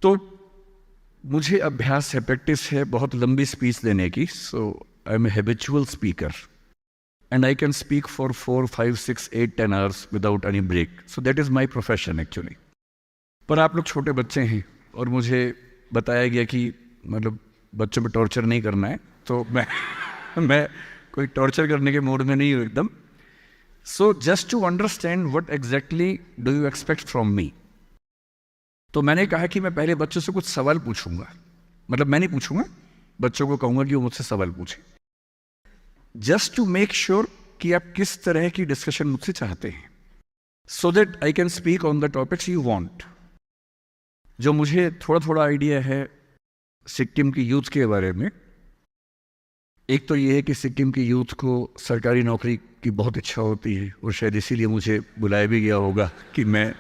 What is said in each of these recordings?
तो मुझे अभ्यास है, प्रैक्टिस है बहुत लंबी स्पीच देने की. So I am a habitual speaker and I can speak for 4, 5, 6, 8, 10 hours without any break. So that is my profession actually. पर आप लोग छोटे बच्चे हैं और मुझे बताया गया कि मतलब बच्चों पे टॉर्चर नहीं करना है, तो मैं कोई टॉर्चर करने के मूड में नहीं हूँ एकदम. So just to understand what exactly do you expect from me, तो मैंने कहा कि मैं पहले बच्चों से कुछ सवाल पूछूंगा. मतलब मैं नहीं पूछूंगा, बच्चों को कहूंगा कि वो मुझसे सवाल पूछें, जस्ट टू मेक श्योर कि आप किस तरह की डिस्कशन मुझसे चाहते हैं, so that I can speak on the topics you want. जो मुझे थोड़ा थोड़ा आइडिया है सिक्किम की यूथ के बारे में, एक तो ये है कि सिक्किम की यूथ को सरकारी नौकरी की बहुत इच्छा होती है और शायद इसीलिए मुझे बुलाया भी गया होगा कि मैं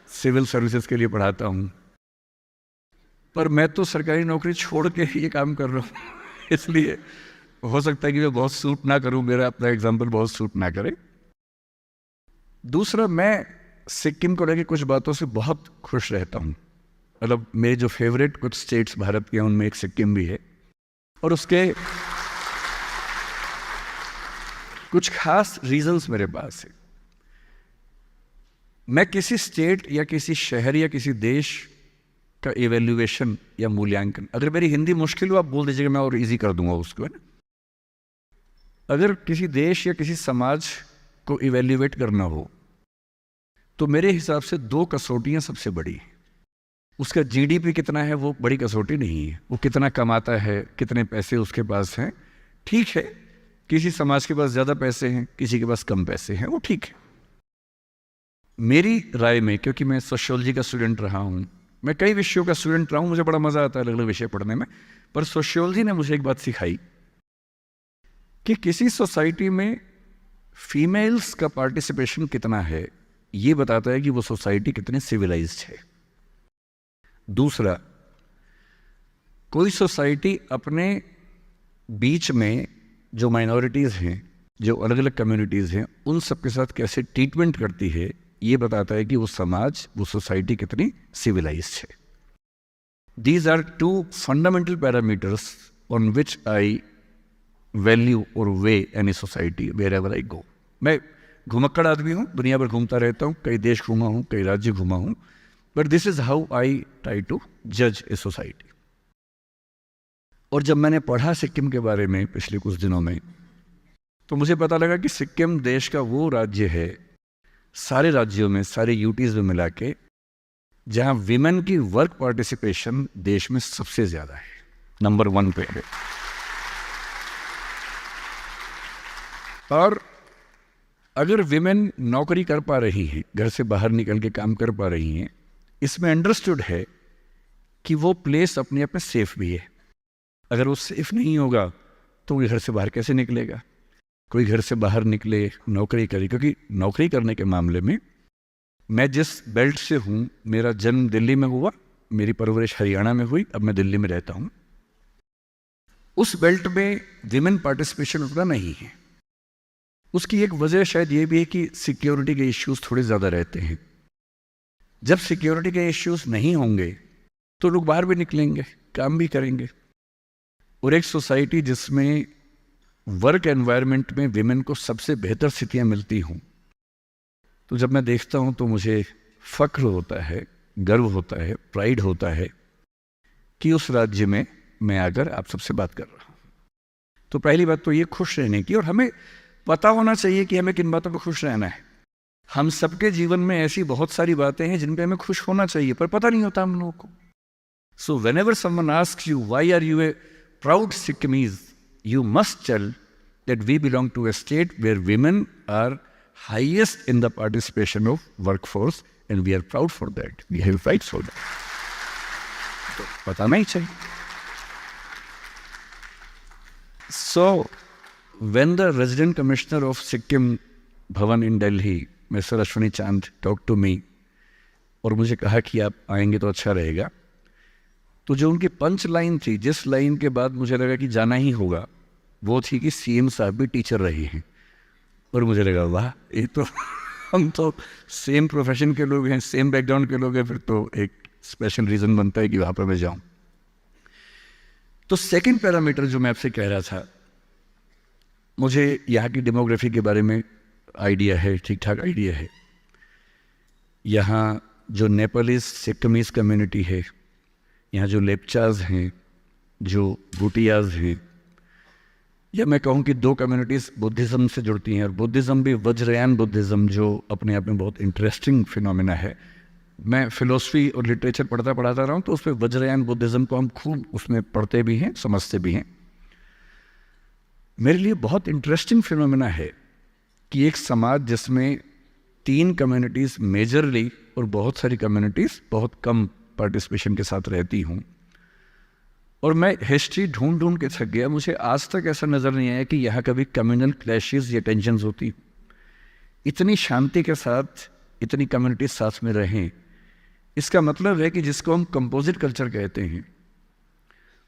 सिविल सर्विसेज के लिए पढ़ाता हूँ. पर मैं तो सरकारी नौकरी छोड़ के ये काम कर रहा हूँ इसलिए हो सकता है कि मैं बहुत सूट ना करूँ, मेरा अपना एग्जाम्पल बहुत सूट ना करे. दूसरा, मैं सिक्किम को लेकर कुछ बातों से बहुत खुश रहता हूँ. मतलब मेरे जो फेवरेट कुछ स्टेट्स भारत के हैं उनमें एक सिक्किम भी है और उसके कुछ खास रीजंस मेरे पास है. मैं किसी स्टेट या किसी शहर या किसी देश का इवेल्युएशन या मूल्यांकन, अगर मेरी हिंदी मुश्किल हो आप बोल दीजिएगा, मैं और इजी कर दूंगा उसको, है ना. अगर किसी देश या किसी समाज को इवेल्युएट करना हो तो मेरे हिसाब से 2 कसौटियां सबसे बड़ी हैं. उसका जीडीपी कितना है वो बड़ी कसौटी नहीं है, वो कितना कमाता है, कितने पैसे उसके पास हैं. ठीक है, किसी समाज के पास ज़्यादा पैसे हैं, किसी के पास कम पैसे हैं, वो ठीक है. मेरी राय में, क्योंकि मैं सोशियोलॉजी का स्टूडेंट रहा हूँ, मैं कई विषयों का स्टूडेंट रहा हूँ, मुझे बड़ा मज़ा आता है अलग अलग विषय पढ़ने में, पर सोशियोलॉजी ने मुझे एक बात सिखाई कि किसी सोसाइटी में फीमेल्स का पार्टिसिपेशन कितना है ये बताता है कि वो सोसाइटी कितनी सिविलाइज्ड है. दूसरा, कोई सोसाइटी अपने बीच में जो माइनॉरिटीज़ हैं, जो अलग अलग कम्युनिटीज़ हैं, उन सब के साथ कैसे ट्रीटमेंट करती है ये बताता है कि वो समाज, वो सोसाइटी कितनी सिविलाइज्ड है. These are 2 fundamental parameters on which I value और weigh any society wherever I go. मैं घुमक्कड़ आदमी हूँ, दुनिया भर घूमता रहता हूँ, कई देश घूमा हूँ, कई राज्य घूमा हूँ, but this is how I try to जज ए सोसाइटी. और जब मैंने पढ़ा सिक्किम के बारे में पिछले कुछ दिनों में, तो मुझे पता लगा कि सिक्किम देश का वो राज्य है सारे राज्यों में, सारे यूटीज में मिला के, जहाँ विमेन की वर्क पार्टिसिपेशन देश में सबसे ज़्यादा है, नंबर 1 पे है. और अगर विमेन नौकरी कर पा रही हैं, घर से बाहर निकल के काम कर पा रही हैं, इसमें अंडरस्टूड है कि वो प्लेस अपने आप में सेफ भी है. अगर वो सेफ नहीं होगा तो वो घर से बाहर कैसे निकलेगा. कोई घर से बाहर निकले, नौकरी करे, क्योंकि नौकरी करने के मामले में मैं जिस बेल्ट से हूँ, मेरा जन्म दिल्ली में हुआ, मेरी परवरिश हरियाणा में हुई, अब मैं दिल्ली में रहता हूँ. उस बेल्ट में विमेन पार्टिसिपेशन उतना नहीं है. उसकी एक वजह शायद ये भी है कि सिक्योरिटी के इश्यूज थोड़े ज़्यादा रहते हैं. जब सिक्योरिटी के इश्यूज नहीं होंगे तो लोग बाहर भी निकलेंगे, काम भी करेंगे. और एक सोसाइटी जिसमें वर्क एनवायरनमेंट में विमेन को सबसे बेहतर स्थितियां मिलती हों, तो जब मैं देखता हूं तो मुझे फक्र होता है, गर्व होता है, प्राइड होता है कि उस राज्य में मैं आकर आप सबसे बात कर रहा हूं. तो पहली बात तो ये खुश रहने की, और हमें पता होना चाहिए कि हमें किन बातों पर खुश रहना है. हम सबके जीवन में ऐसी बहुत सारी बातें हैं जिन पे हमें खुश होना चाहिए, पर पता नहीं होता हम लोगों को. So whenever someone asks you why are you a proud Sikkimese, you must tell that we belong to a state where women are highest in the participation of workforce and we are proud for that. We have fight for that. तो बताना ही चाहिए. So when the resident commissioner of Sikkim Bhavan in Delhi, Mr. Ashwini Chand, talked to me और मुझे कहा कि आप आएंगे तो अच्छा रहेगा, तो जो उनकी पंच लाइन थी, जिस लाइन के बाद मुझे लगा कि जाना ही होगा, वो थी कि सीएम साहब भी टीचर रहे हैं. और मुझे लगा वाह, ये तो हम तो सेम प्रोफेशन के लोग हैं, सेम बैकग्राउंड के लोग हैं, फिर तो एक स्पेशल रीज़न बनता है कि वहाँ पर मैं जाऊँ। तो सेकंड पैरामीटर जो मैं आपसे कह रहा था, मुझे यहाँ की डेमोग्राफी के बारे में आइडिया है, ठीक ठाक आइडिया है। यहाँ जो नेपालीज सिक्किमीज कम्युनिटी है, यहाँ जो लेप्चाज हैं, जो भूटियाज हैं, या मैं कहूँ कि दो कम्युनिटीज़ बुद्धिज़्म से जुड़ती हैं, और बुद्धिज़्म भी वज्रयान बुद्धिज़्म, जो अपने आप में बहुत इंटरेस्टिंग फिनोमेना है। मैं फ़िलोसफी और लिटरेचर पढ़ता रहा हूँ, तो उस पर वज्रयान बुद्धिज़्म को हम खूब उसमें पढ़ते भी हैं, समझते भी हैं। मेरे लिए बहुत इंटरेस्टिंग फिनोमेना है कि एक समाज जिसमें 3 कम्युनिटीज़ मेजरली और बहुत सारी कम्युनिटीज़ बहुत कम पार्टिसिपेशन के साथ रहती हूँ, और मैं हिस्ट्री ढूंढ ढूंढ के थक गया। मुझे आज तक ऐसा नज़र नहीं आया कि यहाँ कभी कम्युनल क्लैशेस या टेंशन्स होती। इतनी शांति के साथ इतनी कम्युनिटीज साथ में रहें, इसका मतलब है कि जिसको हम कंपोजिट कल्चर कहते हैं,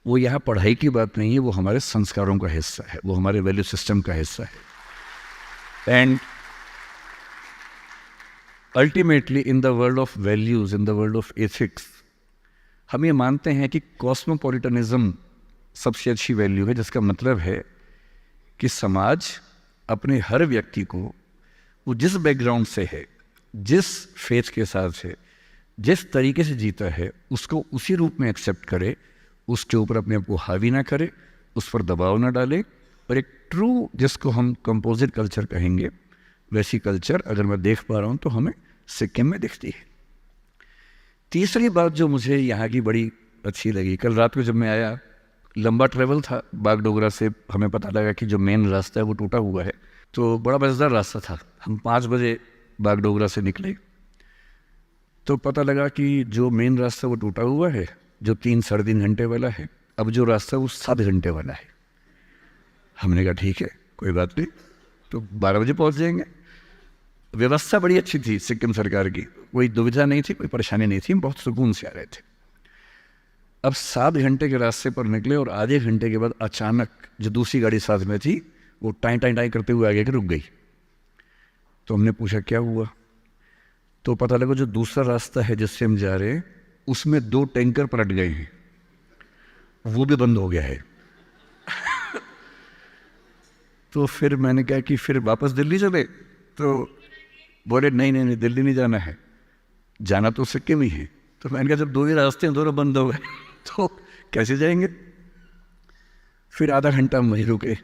वो यहाँ पढ़ाई की बात नहीं है, वो हमारे संस्कारों का हिस्सा है, वो हमारे वैल्यू सिस्टम का हिस्सा है। And ultimately in the world of values, in the world of ethics, हम ये मानते हैं कि कॉस्मोपॉलिटनिज्म सबसे अच्छी वैल्यू है, जिसका मतलब है कि समाज अपने हर व्यक्ति को, वो जिस बैकग्राउंड से है, जिस फेथ के साथ है, जिस तरीके से जीता है, उसको उसी रूप में एक्सेप्ट करे, उसके ऊपर अपने आप को हावी ना करे, उस पर दबाव ना डाले, और एक ट्रू, जिसको हम कंपोजिट कल्चर कहेंगे, वैसी कल्चर अगर मैं देख पा रहा हूँ तो हमें सिक्किम में दिखती है। तीसरी बात जो मुझे यहाँ की बड़ी अच्छी लगी, कल रात को जब मैं आया, लंबा ट्रैवल था बागडोगरा से, हमें पता लगा कि जो मेन रास्ता है वो टूटा हुआ है, तो बड़ा मज़ेदार रास्ता था। हम 5 बजे बागडोगरा से निकले, तो पता लगा कि जो मेन रास्ता वो टूटा हुआ है, जो 3-3.5 घंटे वाला है, अब जो रास्ता वो 7 घंटे वाला है। हमने कहा ठीक है, कोई बात नहीं, तो 12 बजे पहुँच जाएंगे। व्यवस्था बड़ी अच्छी थी सिक्किम सरकार की, कोई दुविधा नहीं थी, कोई परेशानी नहीं थी, हम बहुत सुकून से आ रहे थे। अब 7 घंटे के रास्ते पर निकले, और आधे घंटे के बाद अचानक जो दूसरी गाड़ी साथ में थी वो टाई टाई टाई करते हुए आगे के रुक गई। तो हमने पूछा क्या हुआ, तो पता लगा जो दूसरा रास्ता है जिससे हम जा रहे हैं, उसमें 2 टैंकर पलट गए हैं, वो भी बंद हो गया है। तो फिर मैंने कहा कि फिर वापस दिल्ली चले, तो बोले नहीं नहीं नहीं, दिल्ली नहीं जाना है, जाना तो सिक्किम ही है। तो मैंने कहा जब 2 ही रास्ते हैं, दोनों बंद हो गए, तो कैसे जाएंगे। फिर आधा घंटा हम वहीं रुके,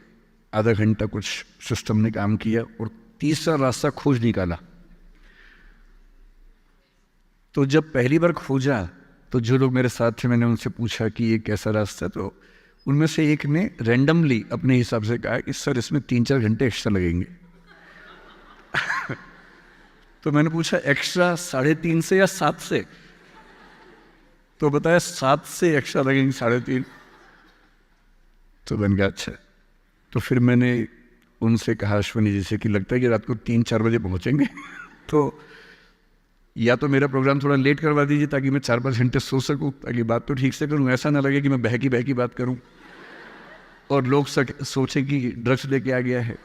आधा घंटा कुछ सिस्टम ने काम किया, और तीसरा रास्ता खोज निकाला। तो जब पहली बार खोजा, तो जो लोग मेरे साथ थे, मैंने उनसे पूछा कि ये कैसा रास्ता है, तो उनमें से एक ने रैंडमली अपने हिसाब से कहा कि सर इसमें 3-4 घंटे एक्स्ट्रा लगेंगे। तो मैंने पूछा एक्स्ट्रा 3.5 से या 7 से, तो बताया 7 से एक्स्ट्रा लगेंगे 3.5। तो मैंने कहा अच्छा। तो फिर मैंने उनसे कहा, अश्विनी जी से, कि लगता है कि रात को 3-4 बजे पहुंचेंगे, तो या तो मेरा प्रोग्राम थोड़ा लेट करवा दीजिए ताकि मैं 4-5 घंटे सो सकूं, ताकि बात तो ठीक से करूं, ऐसा ना लगे कि मैं बहकी बात करूं और लोग सोचें कि ड्रग्स लेके आ गया है।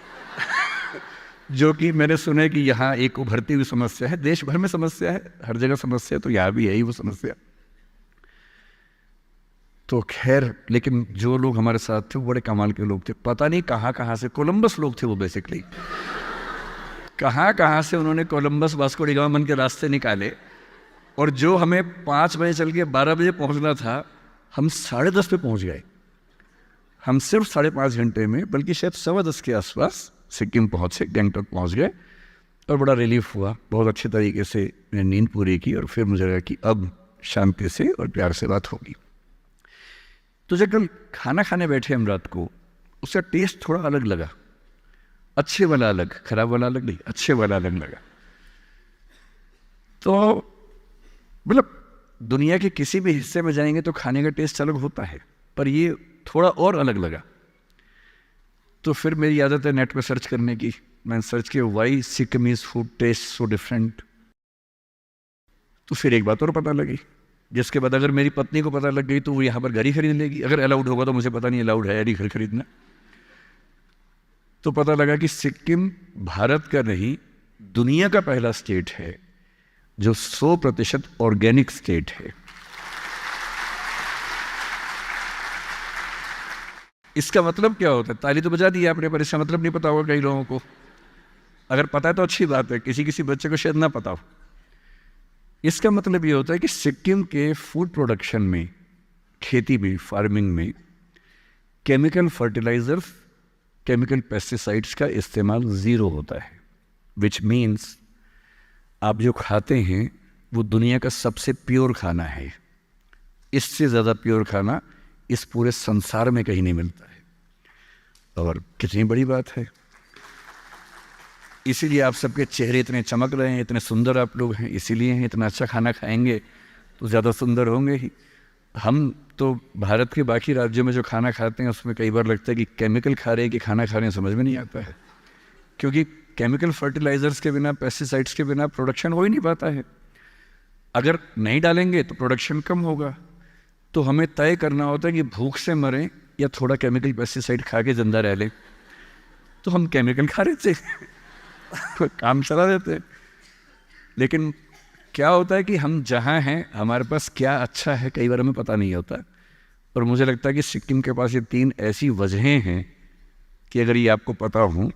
जो कि मैंने सुना है कि यहाँ एक उभरती हुई समस्या है, देश भर में समस्या है, हर जगह समस्या है, तो यहाँ भी यही वो समस्या। तो खैर, लेकिन जो लोग हमारे साथ थे वो बड़े कमाल के लोग थे, पता नहीं कहाँ से, कोलंबस लोग थे वो बेसिकली, कहाँ से उन्होंने कोलंबस वास्को डी गामा के रास्ते निकाले, और जो हमें 5 बजे चल के 12 बजे पहुँचना था, हम 10:30 पे पहुँच गए। हम सिर्फ 5.5 घंटे में, बल्कि शायद 10:15 के आसपास सिक्किम पहुँचे, गैंगटॉक पहुँच गए, और बड़ा रिलीफ हुआ। बहुत अच्छे तरीके से मैंने नींद पूरी की, और फिर मुझे लगा कि अब शांति से और प्यार से बात होगी। तो जब कल खाना खाने बैठे हम रात को, उसका टेस्ट थोड़ा अलग लगा, अच्छे वाला अलग, खराब वाला अलग नहीं, अच्छे वाला अलग लगा। तो मतलब दुनिया के किसी भी हिस्से में जाएंगे तो खाने का टेस्ट अलग होता है, पर ये थोड़ा और अलग लगा। तो फिर मेरी आदत है नेट पे सर्च करने की, मैंने सर्च किया why Sikkimese food taste so different. तो फिर एक बात और पता लगी, जिसके बाद अगर मेरी पत्नी को पता लग गई तो वो यहाँ पर घर ही खरीद लेगी, अगर अलाउड होगा, तो मुझे पता नहीं अलाउड है या नहीं घर खरीदना। तो पता लगा कि सिक्किम भारत का नहीं, दुनिया का पहला स्टेट है जो 100% ऑर्गेनिक स्टेट है। इसका मतलब क्या होता है? ताली तो बजा दी आपने, पर इसका मतलब नहीं पता होगा कई लोगों को। अगर पता है तो अच्छी बात है, किसी किसी बच्चे को शायद ना पता हो। इसका मतलब ये होता है कि सिक्किम के फूड प्रोडक्शन में, खेती में, फार्मिंग में केमिकल फर्टिलाइजर्स, केमिकल पेस्टिसाइड्स का इस्तेमाल ज़ीरो होता है। विच मीन्स आप जो खाते हैं वो दुनिया का सबसे प्योर खाना है। इससे ज़्यादा प्योर खाना इस पूरे संसार में कहीं नहीं मिलता है। और कितनी बड़ी बात है, इसीलिए आप सबके चेहरे इतने चमक रहे हैं, इतने सुंदर आप लोग हैं, इसीलिए हैं। इतना अच्छा खाना खाएंगे तो ज़्यादा सुंदर होंगे ही। हम तो भारत के बाकी राज्यों में जो खाना खाते हैं उसमें कई बार लगता है कि केमिकल खा रहे हैं कि खाना खा रहे हैं, समझ में नहीं आता है। क्योंकि केमिकल फर्टिलाइजर्स के बिना, पेस्टिसाइड्स के बिना प्रोडक्शन हो ही नहीं पाता है। अगर नहीं डालेंगे तो प्रोडक्शन कम होगा। तो हमें तय करना होता है कि भूख से मरें या थोड़ा केमिकल पेस्टिसाइड खा के जिंदा रह लें। तो हम केमिकल खा रहे थे काम चला देते हैं। लेकिन क्या होता है कि हम जहाँ हैं हमारे पास क्या अच्छा है कई बार हमें पता नहीं होता। और मुझे लगता है कि सिक्किम के पास ये 3 ऐसी वजहें हैं कि अगर ये आपको पता हो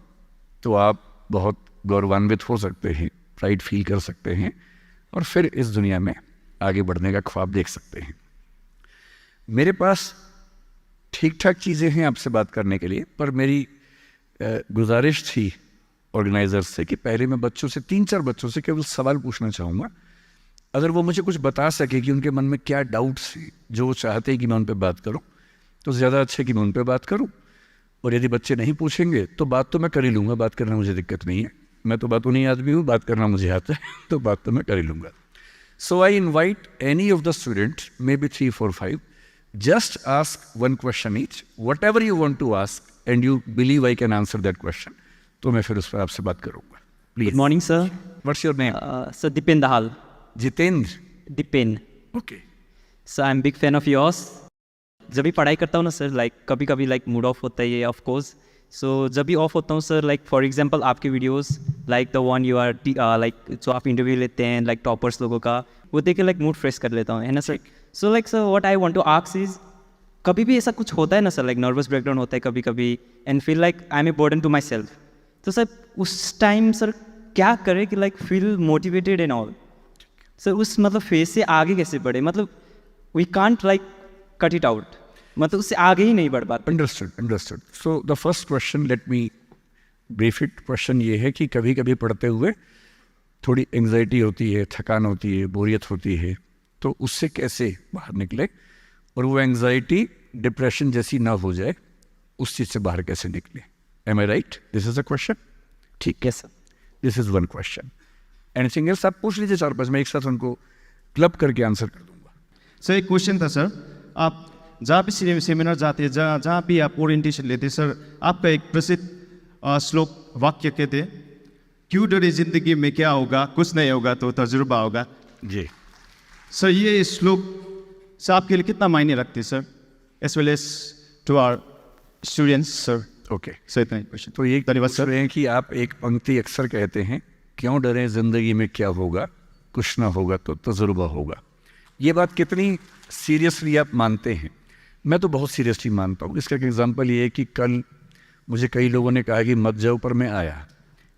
तो आप बहुत गौरवान्वित हो सकते हैं, प्राइड फील कर सकते हैं और फिर इस दुनिया में आगे बढ़ने का ख्वाब देख सकते हैं। मेरे पास ठीक ठाक चीज़ें हैं आपसे बात करने के लिए, पर मेरी गुजारिश थी ऑर्गेनाइजर्स से कि पहले मैं बच्चों से, 3-4 बच्चों से केवल सवाल पूछना चाहूँगा। अगर वो मुझे कुछ बता सके कि उनके मन में क्या डाउट्स हैं जो वो चाहते हैं कि मैं उन पर बात करूँ, तो ज़्यादा अच्छा कि मैं उन पर बात करूँ। और यदि बच्चे नहीं पूछेंगे तो बात तो मैं कर ही लूँगा, बात करना मुझे दिक्कत नहीं है। मैं तो बातों नहीं आदमी हूँ, बात करना मुझे आता है तो बात तो मैं कर ही लूँगा। So I invite any of the students, maybe 3, 4, 5, just ask one question each, whatever you want to ask, and you believe I can answer that question. तो मैं फिर उस पर आपसे बात करूँगा। Please. Good morning, sir. What's your name? Sir, Dipen Dahal. Jitendra. Dipen. Okay. Sir, I'm big fan of yours. जब भी पढ़ाई करता हूँ ना सर, लाइक कभी कभी लाइक मूड ऑफ होता है ये ऑफ कोर्स। सो जब भी ऑफ होता हूँ सर, लाइक फॉर एग्जांपल आपके videos like the one you are like जो आप इंटरव्यू लेते हैं लाइक टॉपर्स लोगों का, वो देख के लाइक मूड फ्रेश कर लेता हूँ, है ना sir. So like sir what I want to ask is, कभी भी ऐसा कुछ होता है ना सर, लाइक नर्वस ब्रेकडाउन होता है कभी कभी and feel like I am a burden to myself, तो सर उस टाइम सर क्या करें कि like feel motivated and all. Sir उस मतलब फेज से आगे कैसे बढ़े, मतलब we can't like cut it out, मतलब उससे आगे ही नहीं बढ़ पाते। Understood. So the first question, let me brief it. Question ये है कि कभी कभी पढ़ते हुए थोड़ी एंग्जाइटी होती है, थकान होती है, बोरियत होती है, तो उससे कैसे बाहर निकले और वो एंग्जाइटी डिप्रेशन जैसी ना हो जाए, उस चीज़ से बाहर कैसे निकले। Am I right? This is a question. ठीक है sir, this is one question. Anything else आप पूछ लीजिए 4-5, मैं एक साथ उनको क्लब करके आंसर कर दूंगा। सर एक क्वेश्चन था सर, आप जहाँ भी सेमिनार जाते हैं, जहाँ भी आप ओरिएंटेशन लेते हैं सर, आपका एक प्रसिद्ध श्लोक वाक्य कहते हैं, क्यों डरे जिंदगी में क्या होगा, कुछ नहीं होगा तो तजुर्बा होगा। जी सर ये श्लोक सर आपके लिए कितना मायने रखते हैं sir, as well as to our students sir? Okay sir इतना ही क्वेश्चन। तो ये धन्यवाद पूछ सर। रहे हैं कि आप एक पंक्ति अक्सर कहते हैं, क्यों डरें जिंदगी में क्या होगा, कुछ ना होगा तो तजुर्बा होगा। ये बात कितनी सीरियसली आप मानते हैं? मैं तो बहुत सीरियसली मानता हूँ। इसका एक एग्जांपल ये है कि कल मुझे कई लोगों ने कहा कि मत जाओ, पर मैं आया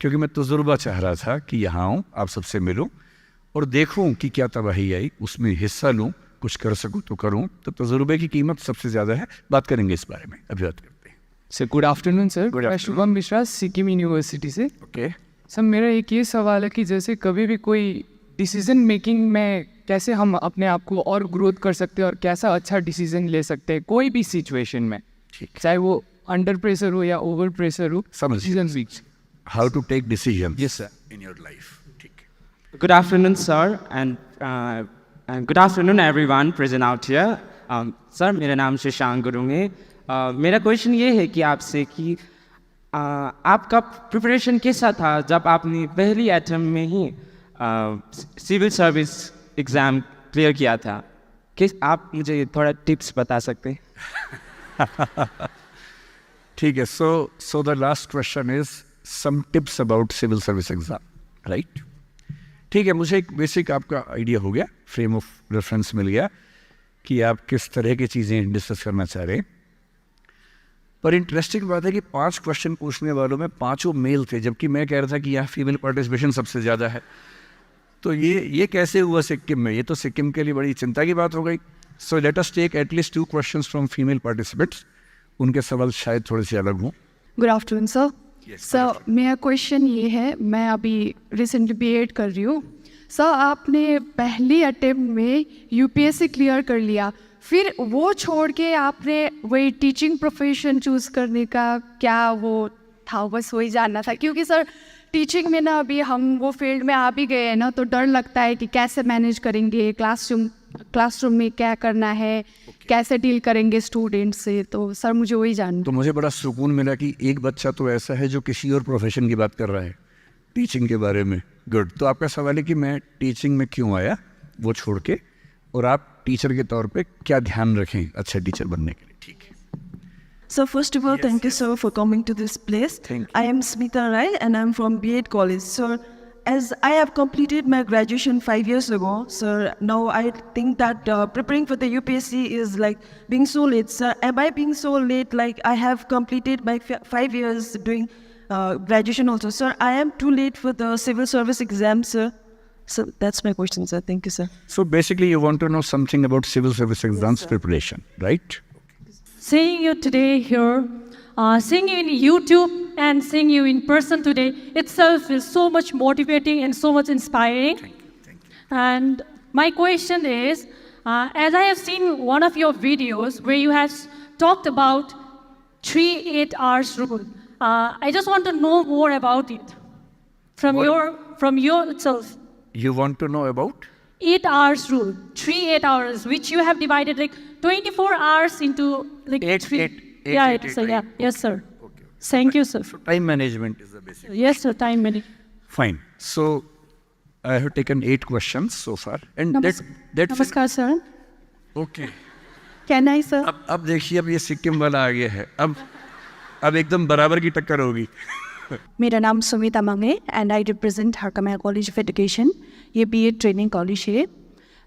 क्योंकि मैं तजुर्बा चाह रहा था कि यहाँ आऊँ, आप सबसे मिलूँ और देखूँ कि क्या तबाही आई, उसमें हिस्सा लूँ, कुछ कर सकूँ तो करूँ। तो तजुर्बे की कीमत सबसे ज़्यादा है। बात करेंगे इस बारे में, अभी बात करते हैं। Sir good afternoon sir, Good मैं afternoon. शुभम मिश्रा, सिक्किम यूनिवर्सिटी से। ओके सर मेरा एक ये सवाल है कि जैसे कभी भी कोई डिसीजन मेकिंग में कैसे हम अपने आप को और ग्रोथ कर सकते हैं और कैसा अच्छा डिसीजन ले सकते हैं कोई भी सिचुएशन में, ठीक, चाहे वो अंडर प्रेशर हो या ओवर प्रेशर हो, समझ decision weak. How to take decision Yes, sir. In your life. ठीक है। Good afternoon, sir, and good afternoon, everyone present out here. Sir, मेरा नाम शशांक गुरुंग है। मेरा क्वेश्चन ये है कि आपसे कि आपका प्रिपरेशन कैसा था जब आपने पहली अटेम्प्ट में ही सिविल सर्विस एग्ज़ाम क्लियर किया था? किस आप मुझे थोड़ा टिप्स बता सकते हैं? ठीक है। So the last question is some tips about civil service exam, right? ठीक है, मुझे एक बेसिक आपका आइडिया हो गया, फ्रेम ऑफ रेफरेंस मिल गया कि आप किस तरह की चीज़ें डिस्कस करना चाह रहे हैं। पर इंटरेस्टिंग बात है कि 5 क्वेश्चन पूछने वालों में 5 मेल थे, जबकि मैं कह रहा था कि यहाँ फीमेल पार्टिसिपेशन सबसे ज़्यादा है। तो ये कैसे हुआ सिक्किम में? ये तो सिक्किम के लिए बड़ी चिंता की बात हो गई। So let us take at least 2 questions from female participants. उनके सवाल शायद थोड़े से अलग हों। Good afternoon sir. Yes, sir मेरा क्वेश्चन ये है, मैं अभी रिसेंटली बीएड कर रही हूँ। सर आपने पहली अटेम्प्ट में यूपीएससी क्लियर कर लिया, फिर वो छोड़ के आपने वही टीचिंग प्रोफेशन चूज़ करने का क्या वो था? बस वही जानना था, क्योंकि सर टीचिंग में ना अभी हम वो फील्ड में आ भी गए हैं ना, तो डर लगता है कि कैसे मैनेज करेंगे, क्लासरूम में क्या करना है, कैसे डील करेंगे स्टूडेंट से। तो सर मुझे वही जानना। तो मुझे बड़ा सुकून मिला कि एक बच्चा तो ऐसा है जो किसी और प्रोफेशन की बात कर रहा है, टीचिंग के बारे में। गुड। तो आपका सवाल है कि मैं टीचिंग में क्यों आया वो छोड़ के, और आप टीचर के तौर पे क्या ध्यान रखें अच्छा टीचर बनने के लिए। ठीक है। So first of all, thank you sir for coming to this place. Thank you. I am Smita Rai and I'm from B.Ed College. Sir, as I have completed my graduation 5 years ago, sir, now I think that preparing for the UPSC is like being so late. Sir, am I being so late? Like I have completed my 5 years doing graduation also. Sir, I am too late for the civil service exam, sir. So that's my question, sir. Thank you, sir. So basically you want to know something about civil service exams preparation, right? Seeing you today here, seeing you in YouTube and seeing you in person today itself is so much motivating and so much inspiring. Thank you. And my question is, as I have seen one of your videos where you have talked about 3 8 hours rule, I just want to know more about it from your itself. You want to know about? 8 hours rule, 3 8 hours, which you have divided like 24 hours into like Eight, 3. eight, Yeah, eight, sir. eight, Yeah, eight. yes, sir. Okay. Thank you, sir. So time management is the basic. Yes, sir. Time minute. Fine. So I have taken 8 questions so far, and that's नमस्कार sir. okay. Can I sir? अब देखिए, अब ये सिक्किम वाला आ गया है। अब एकदम बराबर की टक्कर होगी। मेरा नाम Sumita Mange and I represent Harkamaya college of education. ये बीएड ट्रेनिंग कॉलेज है।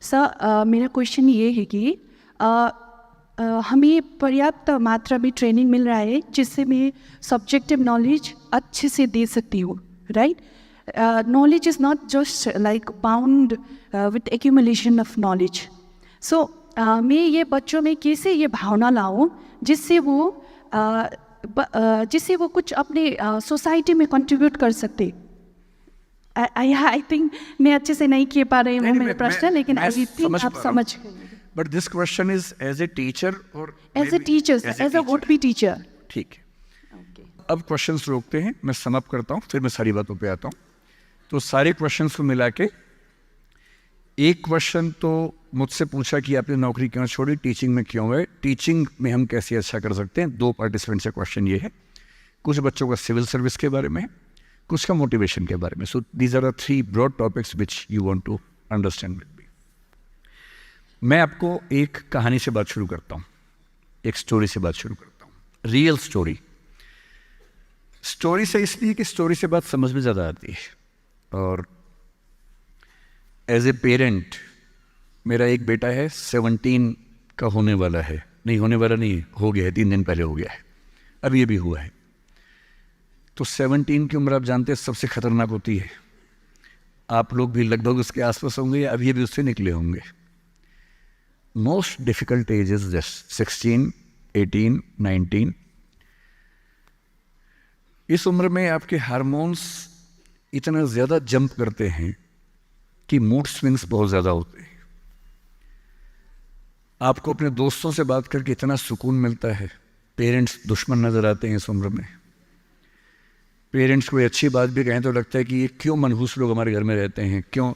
सर मेरा क्वेश्चन ये है कि हमें पर्याप्त मात्रा में ट्रेनिंग मिल रहा है जिससे मैं सब्जेक्टिव नॉलेज अच्छे से दे सकती हूँ, right? Knowledge is not just like bound with accumulation of knowledge. सो मैं ये बच्चों में कैसे ये भावना लाऊं जिससे वो कुछ अपने सोसाइटी में कंट्रीब्यूट कर सकते। आई थिंक मैं अच्छे से नहीं किए पा रही हूँ मेरा प्रश्न, लेकिन आई थिंक आप समझ। But this question is as a teacher और as a teacher, as a would be teacher. ठीक है। अब क्वेश्चंस रोकते हैं, मैं सम अप करता हूँ, फिर मैं सारी बातों पे आता हूँ। तो सारे क्वेश्चंस को मिला के एक क्वेश्चन तो मुझसे पूछा कि आपने नौकरी क्यों छोड़ी, टीचिंग में क्यों है, टीचिंग में हम कैसे अच्छा कर सकते हैं। 2 पार्टिसिपेंट से क्वेश्चन ये है। कुछ बच्चों का सिविल सर्विस के बारे में है, कुछ का मोटिवेशन के बारे में। So these are the 3 broad topics which you want to understand with me. मैं आपको एक कहानी से बात शुरू करता हूँ, एक स्टोरी से बात शुरू करता हूँ। रियल स्टोरी से इसलिए कि स्टोरी से बात समझ में ज़्यादा आती है। और एज ए पेरेंट, मेरा एक बेटा है 17 का होने वाला है, नहीं होने वाला नहीं, हो गया है, 3 दिन पहले हो गया है, अब ये भी हुआ है। तो 17 की उम्र आप जानते हैं सबसे खतरनाक होती है। आप लोग भी लगभग उसके आसपास होंगे या अभी अभी उससे निकले होंगे। Most difficult age is just 16, 18, 19। इस उम्र में आपके हार्मोन्स इतना ज़्यादा जंप करते हैं कि मूड स्विंग्स बहुत ज़्यादा होते हैं। आपको अपने दोस्तों से बात करके इतना सुकून मिलता है, पेरेंट्स दुश्मन नज़र आते हैं इस उम्र में। पेरेंट्स कोई अच्छी बात भी कहें तो लगता है कि ये क्यों मनहूस लोग हमारे घर में रहते हैं, क्यों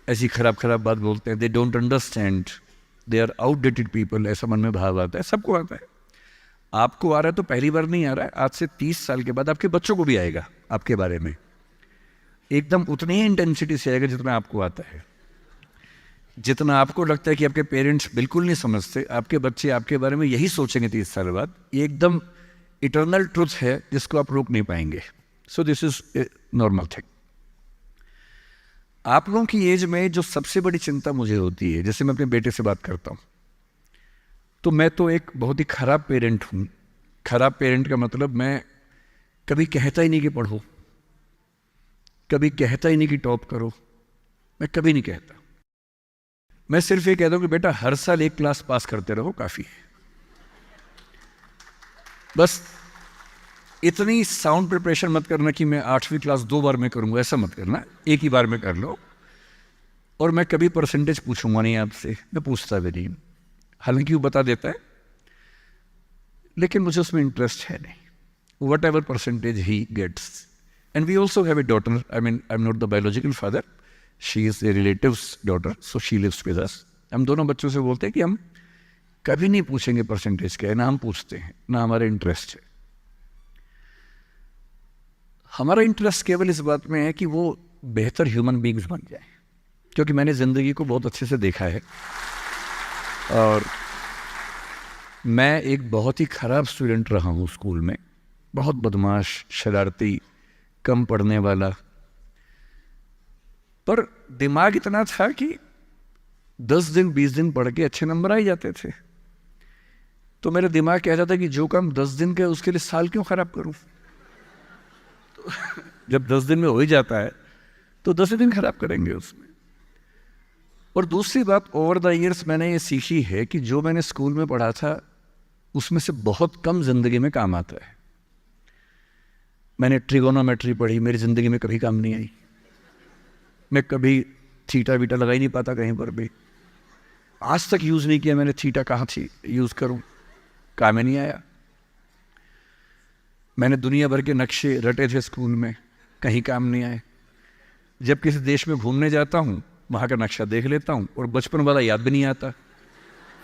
ऐसी खराब बात बोलते हैं। They don't understand, they are outdated people, ऐसा मन में भाव आता है। सबको आता है। आपको आ रहा है तो पहली बार नहीं आ रहा है, आज से 30 साल के बाद आपके बच्चों को भी आएगा आपके बारे में, एकदम उतनी ही इंटेंसिटी से आएगा जितना आपको आता है। जितना आपको लगता है कि आपके पेरेंट्स बिल्कुल नहीं समझते, आपके बच्चे आपके बारे में यही सोचेंगे 30 साल बाद। ये एकदम इटर्नल ट्रुथ है जिसको आप रोक नहीं पाएंगे। So this is a normal thing. आप लोगों की एज में जो सबसे बड़ी चिंता मुझे होती है, जैसे मैं अपने बेटे से बात करता हूँ, तो मैं तो एक बहुत ही खराब पेरेंट हूँ खराब पेरेंट का मतलब मैं कभी कहता ही नहीं कि पढ़ो, कभी कहता ही नहीं कि टॉप करो, मैं कभी नहीं कहता। मैं सिर्फ ये कहता हूँ कि बेटा हर साल एक क्लास पास करते रहो, काफ़ी है। बस इतनी साउंड प्रिपरेशन मत करना कि मैं 8वीं क्लास 2 बार में करूँगा, ऐसा मत करना, एक ही बार में कर लो। और मैं कभी परसेंटेज पूछूंगा नहीं आपसे, मैं पूछता भी नहीं, हालांकि वो बता देता है, लेकिन मुझे उसमें इंटरेस्ट है नहीं। Whatever percentage he gets. And we also have a daughter. I mean, I'm not the biological father. She is a relative's daughter, so she lives with us. हम दोनों बच्चों से बोलते हैं कि हम कभी नहीं पूछेंगे परसेंटेज क्या है, ना हम पूछते हैं, ना हमारा इंटरेस्ट है। हमारा इंटरेस्ट केवल इस बात में है कि वो बेहतर ह्यूमन बींग्स बन जाए, क्योंकि मैंने ज़िंदगी को बहुत अच्छे से देखा है और मैं एक बहुत ही ख़राब स्टूडेंट रहा हूँ स्कूल में, बहुत बदमाश, शरारती, कम पढ़ने वाला। पर दिमाग इतना था कि 10 दिन 20 दिन पढ़ के अच्छे नंबर आ ही जाते थे। तो मेरा दिमाग कहता था कि जो काम 10 दिन का उसके लिए साल क्यों खराब करूं। तो जब 10 दिन में हो ही जाता है तो 10 दिन खराब करेंगे उसमें। और दूसरी बात, ओवर द ईयर्स मैंने ये सीखी है कि जो मैंने स्कूल में पढ़ा था उसमें से बहुत कम जिंदगी में काम आता है। मैंने ट्रिगोनोमेट्री पढ़ी, मेरी ज़िंदगी में कभी काम नहीं आई। मैं कभी थीटा वीटा लगा ही नहीं पाता कहीं पर भी, आज तक यूज़ नहीं किया मैंने थीटा, कहाँ थी यूज़ करूँ, काम ही नहीं आया। मैंने दुनिया भर के नक्शे रटे थे स्कूल में, कहीं काम नहीं आए। जब किसी देश में घूमने जाता हूँ वहाँ का नक्शा देख लेता हूँ और बचपन वाला याद भी नहीं आता,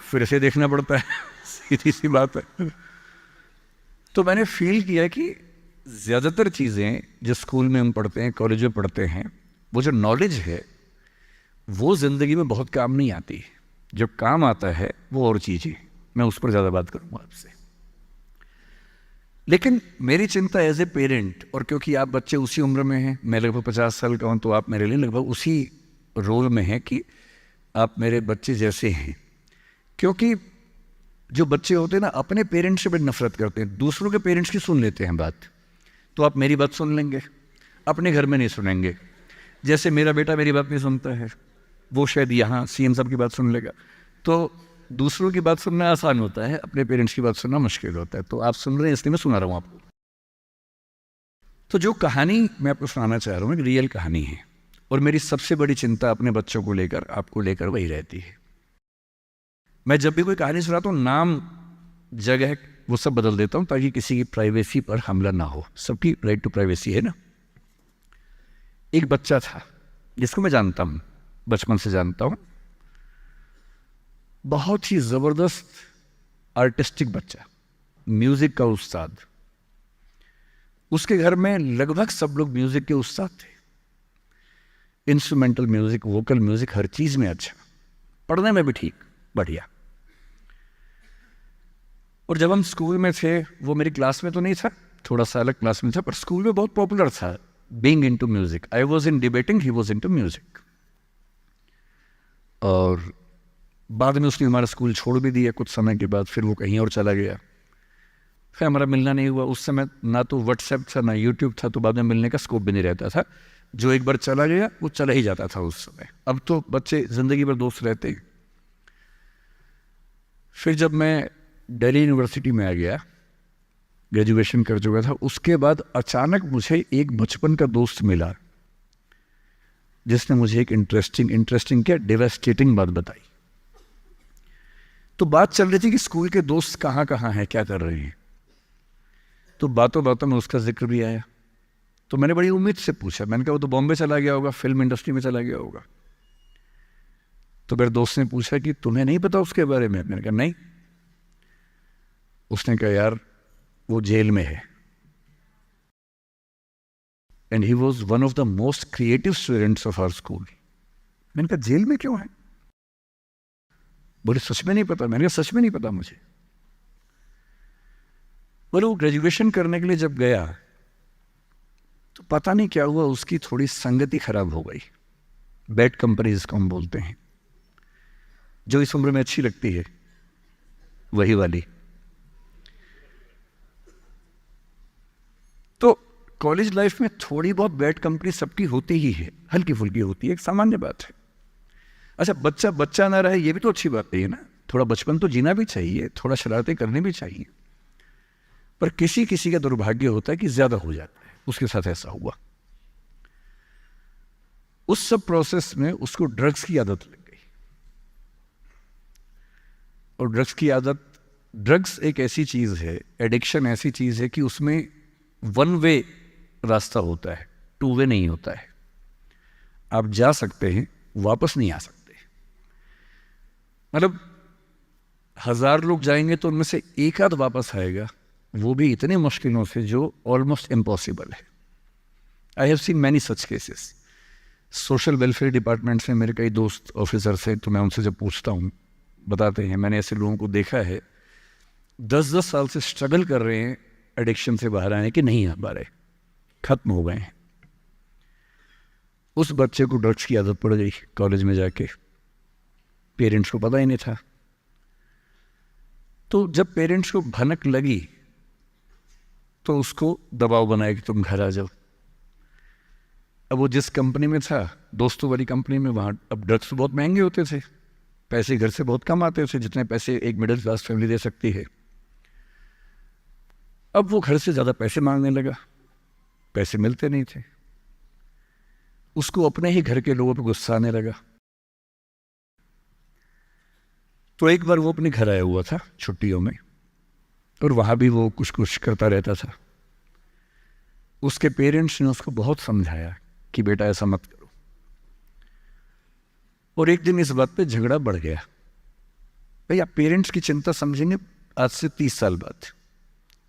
फिर से देखना पड़ता है। सीधी सी बात है। तो मैंने फील किया कि ज़्यादातर चीज़ें जो स्कूल में हम पढ़ते हैं, कॉलेज में पढ़ते हैं, वो जो नॉलेज है वो ज़िंदगी में बहुत काम नहीं आती। जो काम आता है वो और चीज़ें, मैं उस पर ज़्यादा बात करूँगा आपसे। लेकिन मेरी चिंता एज ए पेरेंट, और क्योंकि आप बच्चे उसी उम्र में हैं, मैं लगभग 50 साल का हूँ, तो आप मेरे लिए लगभग उसी रोल में हैं कि आप मेरे बच्चे जैसे हैं। क्योंकि जो बच्चे होते हैं ना, अपने पेरेंट्स से बड़ी नफरत करते हैं, दूसरों के पेरेंट्स की सुन लेते हैं बात। तो आप मेरी बात सुन लेंगे, अपने घर में नहीं सुनेंगे। जैसे मेरा बेटा मेरी बात नहीं सुनता है, वो शायद यहाँ सीएम साहब की बात सुन लेगा। तो दूसरों की बात सुनना आसान होता है, अपने पेरेंट्स की बात सुनना मुश्किल होता है। तो आप सुन रहे हैं इसलिए मैं सुना रहा हूँ आपको। तो जो कहानी मैं आपको सुनाना चाह रहा हूँ एक रियल कहानी है, और मेरी सबसे बड़ी चिंता अपने बच्चों को लेकर, आपको लेकर वही रहती है। मैं जब भी कोई कहानी सुनाता हूँ, नाम, जगह, वो सब बदल देता हूँ ताकि किसी की प्राइवेसी पर हमला ना हो। सबकी राइट टू प्राइवेसी है ना। एक बच्चा था जिसको मैं जानता हूँ, बचपन से जानता हूँ, बहुत ही ज़बरदस्त आर्टिस्टिक बच्चा, म्यूज़िक का उस्ताद। उसके घर में लगभग सब लोग म्यूज़िक के उस्ताद थे, इंस्ट्रूमेंटल म्यूज़िक, वोकल म्यूज़िक, हर चीज़ में अच्छा, पढ़ने में भी ठीक, बढ़िया। और जब हम स्कूल में थे, वो मेरी क्लास में तो नहीं था, थोड़ा सा अलग क्लास में था, पर स्कूल में बहुत पॉपुलर था, being into music. I was in debating, he was into music. और बाद में उसने हमारा स्कूल छोड़ भी दिया कुछ समय के बाद, फिर वो कहीं और चला गया, फिर हमारा मिलना नहीं हुआ। उस समय ना तो व्हाट्सएप था ना यूट्यूब था, तो बाद में मिलने का स्कोप भी नहीं रहता था। जो एक बार चला गया वो चला ही जाता था उस समय। अब तो बच्चे ज़िंदगी भर दोस्त रहते हैं। फिर जब मैं दिल्ली यूनिवर्सिटी में आ गया, ग्रेजुएशन कर चुका था, उसके बाद अचानक मुझे एक बचपन का दोस्त मिला जिसने मुझे एक इंटरेस्टिंग क्या, डेवास्टेटिंग बात बताई। तो बात चल रही थी कि स्कूल के दोस्त कहाँ कहाँ हैं, क्या कर रहे हैं। तो बातों बातों में उसका जिक्र भी आया। तो मैंने बड़ी उम्मीद से पूछा, मैंने कहा वो तो बॉम्बे चला गया होगा, फिल्म इंडस्ट्री में चला गया होगा। तो मेरे दोस्त ने पूछा कि तुम्हें नहीं पता उसके बारे में? मैंने कहा नहीं। उसने कहा यार वो जेल में है, and he was one of the most creative students of our school. मैंने कहा जेल में क्यों है? बोले सच में नहीं पता। मैंने कहा सच में नहीं पता मुझे। बोले वो ग्रेजुएशन करने के लिए जब गया तो पता नहीं क्या हुआ, उसकी थोड़ी संगति खराब हो गई। बैड कंपनी जिसको हम बोलते हैं, जो इस उम्र में अच्छी लगती है, वही वाली। कॉलेज लाइफ में थोड़ी बहुत बैड कंपनी सबकी होती ही है, हल्की फुल्की होती है, एक सामान्य बात है। अच्छा, बच्चा बच्चा ना रहे ये भी तो अच्छी बात नहीं है ना, थोड़ा बचपन तो जीना भी चाहिए, थोड़ा शरारतें करनी भी चाहिए। पर किसी किसी का दुर्भाग्य होता है कि ज़्यादा हो जाता है, उसके साथ ऐसा हुआ। उस सब प्रोसेस में उसको ड्रग्स की आदत लग गई। और ड्रग्स की आदत, ड्रग्स एक ऐसी चीज़ है, एडिक्शन ऐसी चीज़ है कि उसमें वन वे रास्ता होता है, टू वे नहीं होता है। आप जा सकते हैं, वापस नहीं आ सकते। मतलब 1000 लोग जाएंगे तो उनमें से एक आध वापस आएगा, वो भी इतने मुश्किलों से जो ऑलमोस्ट इम्पॉसिबल है। I have seen many such cases. Social welfare department से मेरे कई दोस्त ऑफिसर्स हैं, तो मैं उनसे जब पूछता हूँ बताते हैं, मैंने ऐसे लोगों को देखा है 10-10 साल से स्ट्रगल कर रहे हैं एडिक्शन से बाहर आने के, नहीं आ पा रहे, खत्म हो गए हैं। उस बच्चे को ड्रग्स की आदत पड़ गई कॉलेज में जाके, पेरेंट्स को पता ही नहीं था। तो जब पेरेंट्स को भनक लगी तो उसको दबाव बनाया कि तुम घर आ जाओ। अब वो जिस कंपनी में था, दोस्तों वाली कंपनी में, वहाँ अब ड्रग्स बहुत महंगे होते थे, पैसे घर से बहुत कम आते थे, जितने पैसे एक मिडिल क्लास फैमिली दे सकती है। अब वो घर से ज़्यादा पैसे मांगने लगा, पैसे मिलते नहीं थे, उसको अपने ही घर के लोगों पर गुस्सा आने लगा। तो एक बार वो अपने घर आया हुआ था छुट्टियों में, और वहाँ भी वो कुछ कुछ करता रहता था। उसके पेरेंट्स ने उसको बहुत समझाया कि बेटा ऐसा मत करो, और एक दिन इस बात पे झगड़ा बढ़ गया। भाई, आप पेरेंट्स की चिंता समझेंगे आज से 30 साल बाद,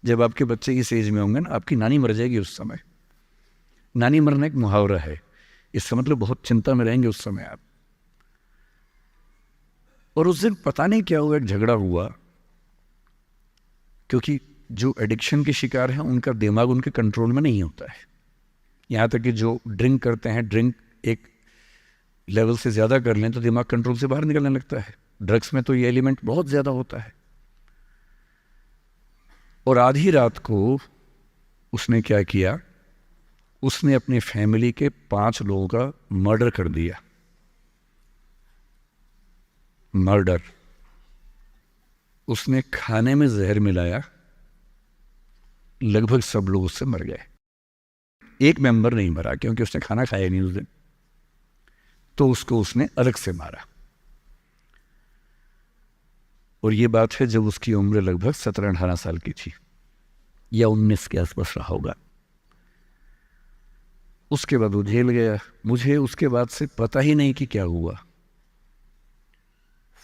जब आपके बच्चे इस एज में होंगे ना, आपकी नानी मर जाएगी उस समय। नानी मरना एक मुहावरा है, इसका मतलब बहुत चिंता में रहेंगे उस समय आप। और उस दिन पता नहीं क्या हुआ, एक झगड़ा हुआ, क्योंकि जो एडिक्शन के शिकार हैं उनका दिमाग उनके कंट्रोल में नहीं होता है। यहाँ तक कि जो ड्रिंक करते हैं, ड्रिंक एक लेवल से ज़्यादा कर लें तो दिमाग कंट्रोल से बाहर निकलने लगता है। ड्रग्स में तो ये एलिमेंट बहुत ज़्यादा होता है। और आधी रात को उसने क्या किया, उसने अपनी फैमिली के 5 लोगों का मर्डर कर दिया। मर्डर। उसने खाने में जहर मिलाया, लगभग सब लोग उससे मर गए। एक मेंबर नहीं मरा क्योंकि उसने खाना खाया नहीं उस दिन, तो उसको उसने अलग से मारा। और ये बात है जब उसकी उम्र लगभग 17-18 साल की थी, या 19 के आसपास रहा होगा। उसके बाद वो जेल गया। मुझे उसके बाद से पता ही नहीं कि क्या हुआ,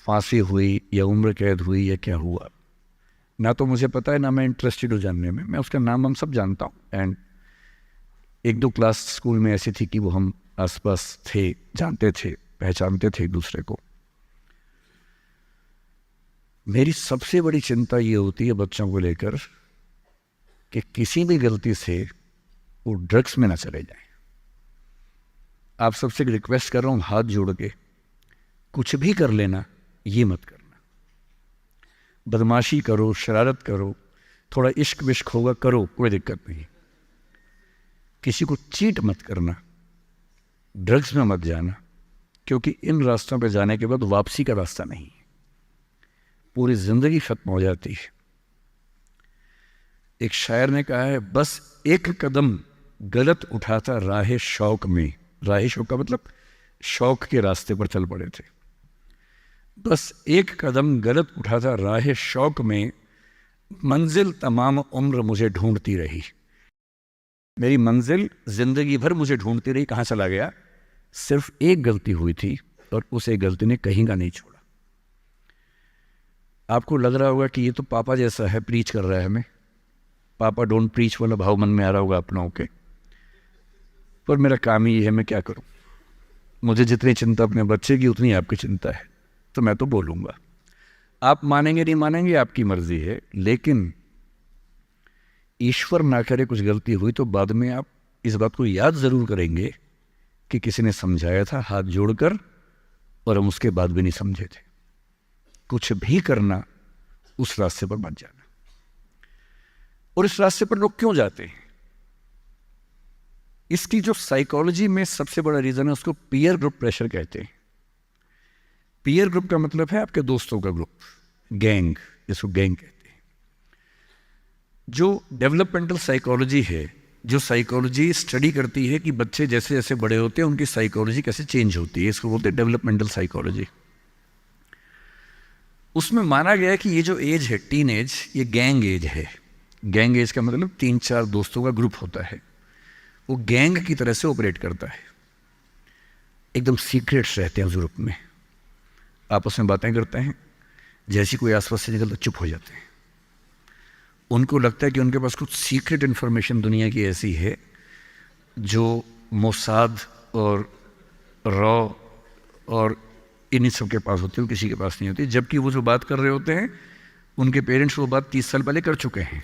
फांसी हुई या उम्र कैद हुई या क्या हुआ, ना तो मुझे पता है, ना मैं इंटरेस्टेड हूँ जानने में। मैं उसका नाम हम सब जानता हूँ, एंड 1-2 क्लास स्कूल में ऐसी थी कि वो हम आसपास थे, जानते थे, पहचानते थे एक दूसरे को। मेरी सबसे बड़ी चिंता ये होती है बच्चों को लेकर कि किसी भी गलती से वो ड्रग्स में ना चले जाएं। आप सबसे रिक्वेस्ट कर रहा हूँ हाथ जोड़ के, कुछ भी कर लेना, ये मत करना। बदमाशी करो, शरारत करो, थोड़ा इश्क विश्क होगा करो, कोई दिक्कत नहीं। किसी को चीट मत करना, ड्रग्स में मत जाना, क्योंकि इन रास्तों पे जाने के बाद वापसी का रास्ता नहीं है, पूरी जिंदगी खत्म हो जाती है। एक शायर ने कहा है, बस एक कदम गलत उठाता राह शौक में, राह शौक का मतलब शौक के रास्ते पर चल पड़े थे। बस एक कदम गलत उठाता राह शौक में, मंजिल तमाम उम्र मुझे ढूंढती रही। मेरी मंजिल जिंदगी भर मुझे ढूंढती रही, कहाँ चला गया? सिर्फ एक गलती हुई थी और उस एक गलती ने कहीं का नहीं छोड़ा। आपको लग रहा होगा कि ये तो पापा जैसा है, प्रीच कर रहा है हमें, पापा डोंट प्रीच वाला भाव मन में आ रहा होगा आप लोगों के, पर मेरा काम ही है, मैं क्या करूं। मुझे जितनी चिंता अपने बच्चे की उतनी आपकी चिंता है, तो मैं तो बोलूँगा। आप मानेंगे नहीं मानेंगे आपकी मर्जी है, लेकिन ईश्वर ना करे कुछ गलती हुई तो बाद में आप इस बात को याद ज़रूर करेंगे कि किसी ने समझाया था हाथ जोड़कर, और हम उसके बाद भी नहीं समझे थे। कुछ भी करना, उस रास्ते पर मत जाना। और इस रास्ते पर लोग क्यों जाते हैं? इसकी जो साइकोलॉजी में सबसे बड़ा रीज़न है उसको पीयर ग्रुप प्रेशर कहते हैं। पीयर ग्रुप का मतलब है आपके दोस्तों का ग्रुप, गैंग, जिसको गैंग कहते हैं। जो डेवलपमेंटल साइकोलॉजी है, जो साइकोलॉजी स्टडी करती है कि बच्चे जैसे जैसे बड़े होते हैं उनकी साइकोलॉजी कैसे चेंज होती है, इसको बोलते हैं डेवलपमेंटल साइकोलॉजी। उसमें माना गया है कि ये जो एज है टीन एज, ये गैंग एज है। गैंग एज का मतलब 3-4 दोस्तों का ग्रुप होता है, वो गैंग की तरह से ऑपरेट करता है। एकदम सीक्रेट्स रहते हैं उस ग्रुप में, आपस में बातें करते हैं, जैसी कोई आसपास से निकलता चुप हो जाते हैं। उनको लगता है कि उनके पास कुछ सीक्रेट इन्फॉर्मेशन दुनिया की ऐसी है जो मोसाद और रॉ और इन्हीं सब के पास होती है, किसी के पास नहीं होती। जबकि वो जो बात कर रहे होते हैं उनके पेरेंट्स वो बात 30 साल पहले कर चुके हैं।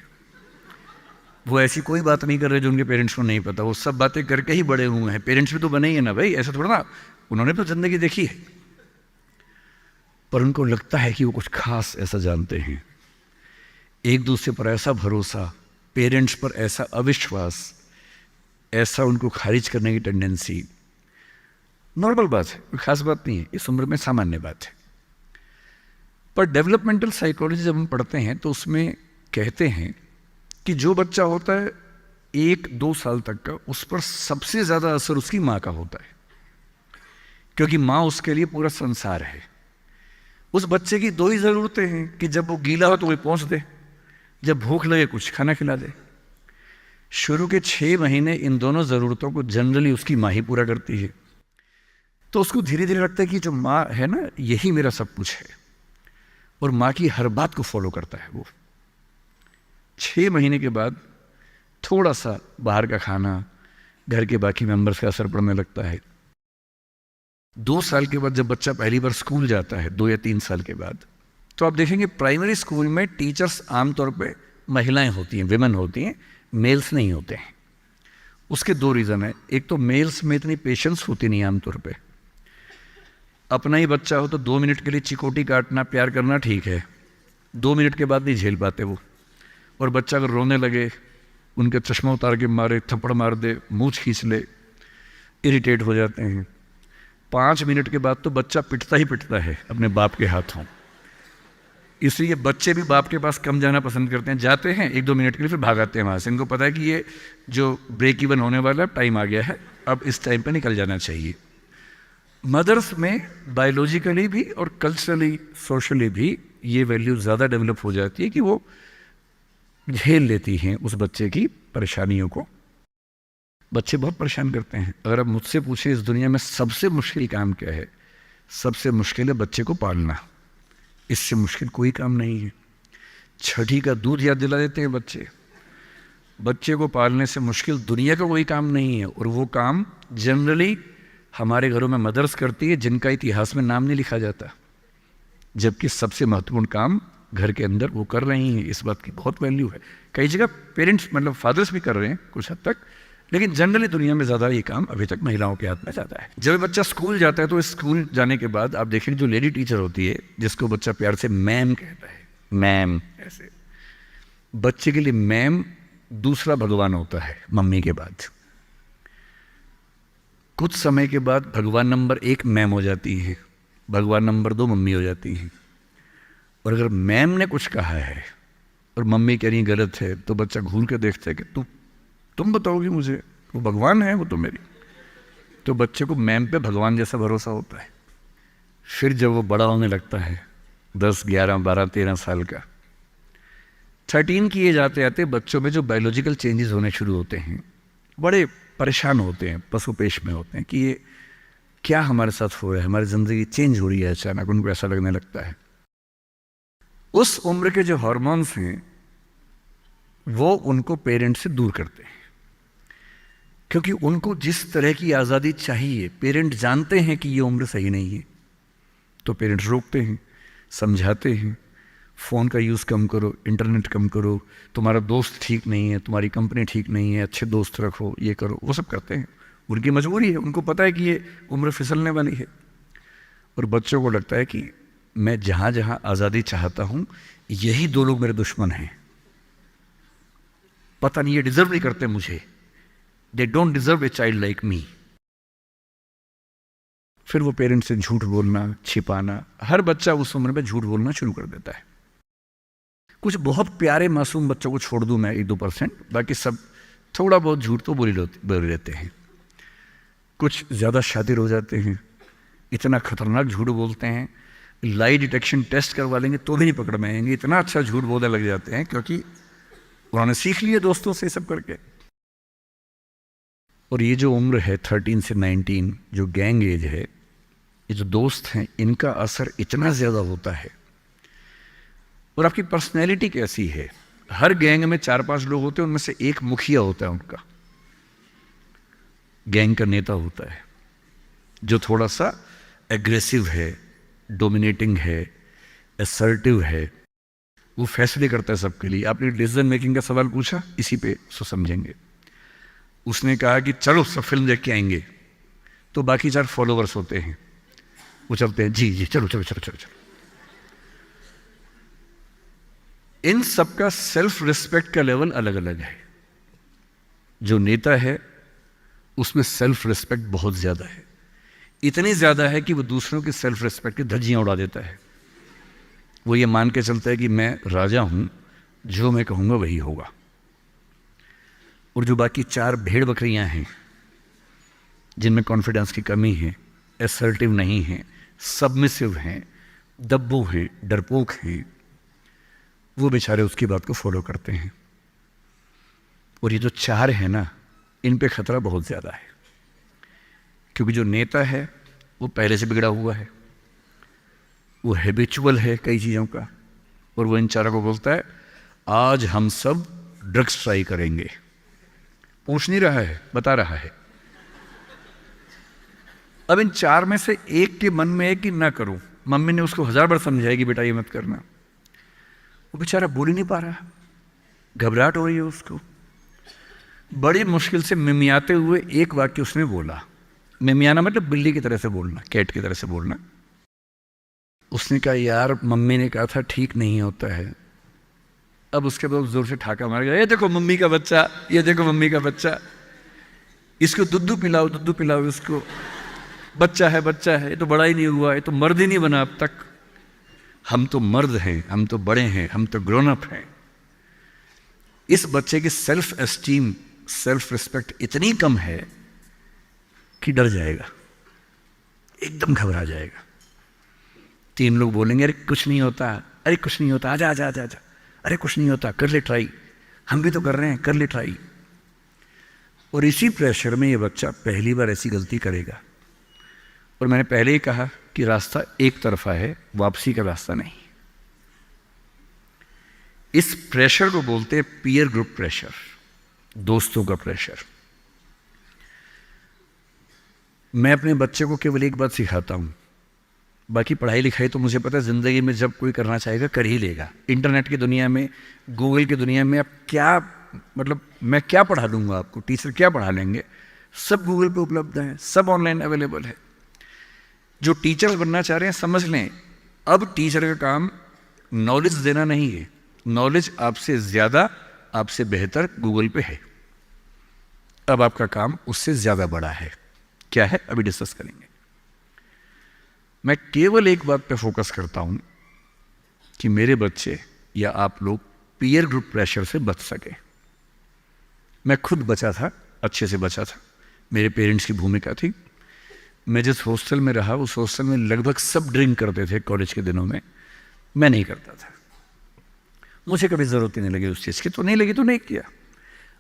वो ऐसी कोई बात नहीं कर रहे जो उनके पेरेंट्स को नहीं पता, वो सब बातें करके ही बड़े हुए हैं। पेरेंट्स भी तो बने ही है ना भाई, ऐसा थोड़ा ना, उन्होंने तो ज़िंदगी देखी है। पर उनको लगता है कि वो कुछ खास ऐसा जानते हैं। एक दूसरे पर ऐसा भरोसा, पेरेंट्स पर ऐसा अविश्वास, ऐसा उनको खारिज करने की टेंडेंसी नॉर्मल बात है, कोई खास बात नहीं है, इस उम्र में सामान्य बात है। पर डेवलपमेंटल साइकोलॉजी जब हम पढ़ते हैं तो उसमें कहते हैं कि जो बच्चा होता है 1-2 साल तक का, उस पर सबसे ज़्यादा असर उसकी माँ का होता है, क्योंकि माँ उसके लिए पूरा संसार है। उस बच्चे की 2 ही ज़रूरतें हैं कि जब वो गीला हो तो कोई पहुँच दे, जब भूख लगे कुछ खाना खिला दे। शुरू के 6 महीने इन दोनों ज़रूरतों को जनरली उसकी माँ ही पूरा करती है। तो उसको धीरे धीरे लगता है कि जो माँ है ना, यही मेरा सब कुछ है, और माँ की हर बात को फॉलो करता है वो। 6 महीने के बाद थोड़ा सा बाहर का खाना, घर के बाकी मेंबर्स का असर पड़ने लगता है। 2 साल के बाद जब बच्चा पहली बार स्कूल जाता है, 2 या 3 साल के बाद, तो आप देखेंगे प्राइमरी स्कूल में टीचर्स आमतौर पे महिलाएं होती हैं, विमेन होती हैं, मेल्स नहीं होते हैं। उसके 2 रीज़न है। एक तो मेल्स में इतनी पेशेंस होती नहीं आमतौर पे। अपना ही बच्चा हो तो 2 मिनट के लिए चिकोटी काटना, प्यार करना ठीक है, 2 मिनट के बाद नहीं झेल पाते वो। और बच्चा अगर रोने लगे, उनके चश्मा उतार के मारे, थप्पड़ मार दे, मूंछ खींच ले, इरिटेट हो जाते हैं। 5 मिनट के बाद तो बच्चा पिटता ही पिटता है अपने बाप के हाथों। इसलिए बच्चे भी बाप के पास कम जाना पसंद करते हैं, जाते हैं 1-2 मिनट के लिए, फिर भाग आते हैं वहाँ से। इनको पता है कि ये जो ब्रेक इवन होने वाला टाइम आ गया है, अब इस टाइम पे निकल जाना चाहिए। मदर्स में बायोलॉजिकली भी और कल्चरली, सोशली भी ये वैल्यू ज़्यादा डेवलप हो जाती है कि वो झेल लेती हैं उस बच्चे की परेशानियों को। बच्चे बहुत परेशान करते हैं। अगर आप मुझसे पूछें इस दुनिया में सबसे मुश्किल काम क्या है, सबसे मुश्किल है बच्चे को पालना। इससे मुश्किल कोई काम नहीं है। छठी का दूध याद दिला देते हैं बच्चे। बच्चे को पालने से मुश्किल दुनिया का कोई काम नहीं है, और वो काम जनरली हमारे घरों में मदर्स करती है, जिनका इतिहास में नाम नहीं लिखा जाता, जबकि सबसे महत्वपूर्ण काम घर के अंदर वो कर रही हैं। इस बात की बहुत वैल्यू है। कई जगह पेरेंट्स मतलब फादर्स भी कर रहे हैं कुछ हद तक, लेकिन जनरली दुनिया में ज़्यादा ये काम अभी तक महिलाओं के हाथ में जाता है। जब बच्चा स्कूल जाता है तो स्कूल जाने के बाद आप देखेंगे जो लेडी टीचर होती है, जिसको बच्चा प्यार से मैम कहता है, मैम, ऐसे बच्चे के लिए मैम दूसरा भगवान होता है मम्मी के बाद। कुछ समय के बाद भगवान नंबर 1 मैम हो जाती है, भगवान नंबर 2 मम्मी हो जाती है। और अगर मैम ने कुछ कहा है और मम्मी कह रही गलत है, तो बच्चा घूर के देखता है कि तुम बताओगी मुझे, वो भगवान है वो तो मेरी। तो बच्चे को मैम पे भगवान जैसा भरोसा होता है। फिर जब वो बड़ा होने लगता है, 10, 11, 12, 13 साल का, 13 की एज आते आते बच्चों में जो बायोलॉजिकल चेंजेस होने शुरू होते हैं, बड़े परेशान होते हैं, पशुपेश में होते हैं कि ये क्या हमारे साथ हो रहा है, हमारी ज़िंदगी चेंज हो रही है अचानक, उनको ऐसा लगने लगता है। उस उम्र के जो हार्मोन्स हैं वो उनको पेरेंट्स से दूर करते हैं, क्योंकि उनको जिस तरह की आज़ादी चाहिए, पेरेंट जानते हैं कि ये उम्र सही नहीं है, तो पेरेंट्स रोकते हैं, समझाते हैं, फ़ोन का यूज़ कम करो, इंटरनेट कम करो, तुम्हारा दोस्त ठीक नहीं है, तुम्हारी कंपनी ठीक नहीं है, अच्छे दोस्त रखो, ये करो, वो सब करते हैं। उनकी मजबूरी है, उनको पता है कि ये उम्र फिसलने वाली है। और बच्चों को लगता है कि मैं जहाँ जहाँ आज़ादी चाहता हूँ, यही 2 लोग मेरे दुश्मन हैं, पता नहीं ये डिज़र्व नहीं करते मुझे, they don't deserve a child like me. फिर वो पेरेंट्स से झूठ बोलना, छिपाना, हर बच्चा उस उम्र में झूठ बोलना शुरू कर देता है। कुछ बहुत प्यारे मासूम बच्चों को छोड़ दूं मैं 1-2%, बाकी सब थोड़ा बहुत झूठ तो बोल लेते हैं। कुछ ज़्यादा शातिर हो जाते हैं, इतना खतरनाक झूठ बोलते हैं, लाई डिटेक्शन टेस्ट करवा लेंगे तो भी नहीं पकड़ में आएंगे, इतना अच्छा झूठ बोलने लग जाते हैं क्योंकि उन्होंने सीख लिया दोस्तों से सब करके। और ये जो उम्र है 13 से 19, जो गैंग एज है, ये जो दोस्त हैं, इनका असर इतना ज़्यादा होता है। और आपकी पर्सनैलिटी कैसी है, हर गैंग में 4-5 लोग होते हैं, उनमें से एक मुखिया होता है, उनका गैंग का नेता होता है, जो थोड़ा सा एग्रेसिव है, डोमिनेटिंग है, असर्टिव है, वो फैसले करता है सबके लिए। आपने डिसीजन मेकिंग का सवाल पूछा, इसी पे सो समझेंगे। उसने कहा कि चलो सब फिल्म देख के आएंगे, तो बाकी 4 फॉलोवर्स होते हैं, वो चलते हैं, जी जी चलो चलो चलो चलो चलो। इन सबका सेल्फ रिस्पेक्ट का लेवल अलग अलग है। जो नेता है उसमें सेल्फ रिस्पेक्ट बहुत ज़्यादा है, इतनी ज़्यादा है कि वो दूसरों की सेल्फ रिस्पेक्ट की धज्जियाँ उड़ा देता है। वो ये मान के चलता है कि मैं राजा हूँ, जो मैं कहूँगा वही होगा। और जो बाकी 4 भेड़ बकरियाँ हैं, जिनमें कॉन्फिडेंस की कमी है, असर्टिव नहीं है, सबमिसिव हैं, दब्बू हैं, डरपोक हैं, वो बेचारे उसकी बात को फॉलो करते हैं। और ये जो 4 हैं ना, इन पे खतरा बहुत ज़्यादा है, क्योंकि जो नेता है वो पहले से बिगड़ा हुआ है, वो हैबिचुअल है कई चीज़ों का, और वो इन 4 को बोलता है आज हम सब ड्रग्स ट्राई करेंगे। पूछ नहीं रहा है, बता रहा है। अब इन 4 में से एक के मन में है कि ना करूं, मम्मी ने उसको 1000 बार समझाएगी बेटा ये मत करना, वो बेचारा बोल ही नहीं पा रहा, घबराहट हो रही है उसको। बड़ी मुश्किल से मिमियाते हुए एक वाक्य उसने बोला। मिमियाना मतलब बिल्ली की तरह से बोलना, कैट की तरह से बोलना। उसने कहा यार मम्मी ने कहा था ठीक नहीं होता है। अब उसके बाद जोर से ठाका मार गया, ये देखो मम्मी का बच्चा, ये देखो मम्मी का बच्चा, इसको दुद्धू पिलाओ इसको, बच्चा है, ये तो बड़ा ही नहीं हुआ, ये तो मर्द ही नहीं बना अब तक। हम तो मर्द हैं, हम तो बड़े हैं, हम तो ग्रोन अप हैं। इस बच्चे की सेल्फ एस्टीम, सेल्फ रिस्पेक्ट इतनी कम है कि डर जाएगा, एकदम घबरा जाएगा। 3 लोग बोलेंगे अरे कुछ नहीं होता, अरे कुछ नहीं होता, आजा आजा आजा आजा, अरे कुछ नहीं होता, कर ले ट्राई, हम भी तो कर रहे हैं, कर ले ट्राई। और इसी प्रेशर में ये बच्चा पहली बार ऐसी गलती करेगा। और मैंने पहले ही कहा कि रास्ता एक तरफा है, वापसी का रास्ता नहीं। इस प्रेशर को बोलते हैं पीयर ग्रुप प्रेशर, दोस्तों का प्रेशर। मैं अपने बच्चे को केवल एक बात सिखाता हूं, बाकी पढ़ाई लिखाई तो मुझे पता है ज़िंदगी में जब कोई करना चाहेगा कर ही लेगा। इंटरनेट की दुनिया में, गूगल की दुनिया में, अब क्या मतलब मैं क्या पढ़ा दूंगा आपको, टीचर क्या पढ़ा लेंगे, सब गूगल पे उपलब्ध है, सब ऑनलाइन अवेलेबल है। जो टीचर बनना चाह रहे हैं समझ लें, अब टीचर का काम नॉलेज देना नहीं है, नॉलेज आपसे ज़्यादा, आपसे बेहतर गूगल पे है। अब आपका काम उससे ज़्यादा बड़ा है। क्या है अभी डिस्कस करेंगे। मैं केवल एक बात पे फोकस करता हूं कि मेरे बच्चे या आप लोग पीयर ग्रुप प्रेशर से बच सके। मैं खुद बचा था, अच्छे से बचा था, मेरे पेरेंट्स की भूमिका थी। मैं जिस हॉस्टल में रहा उस हॉस्टल में लगभग सब ड्रिंक करते थे कॉलेज के दिनों में, मैं नहीं करता था। मुझे कभी ज़रूरत ही नहीं लगी उस चीज़ की, तो नहीं लगी तो नहीं किया।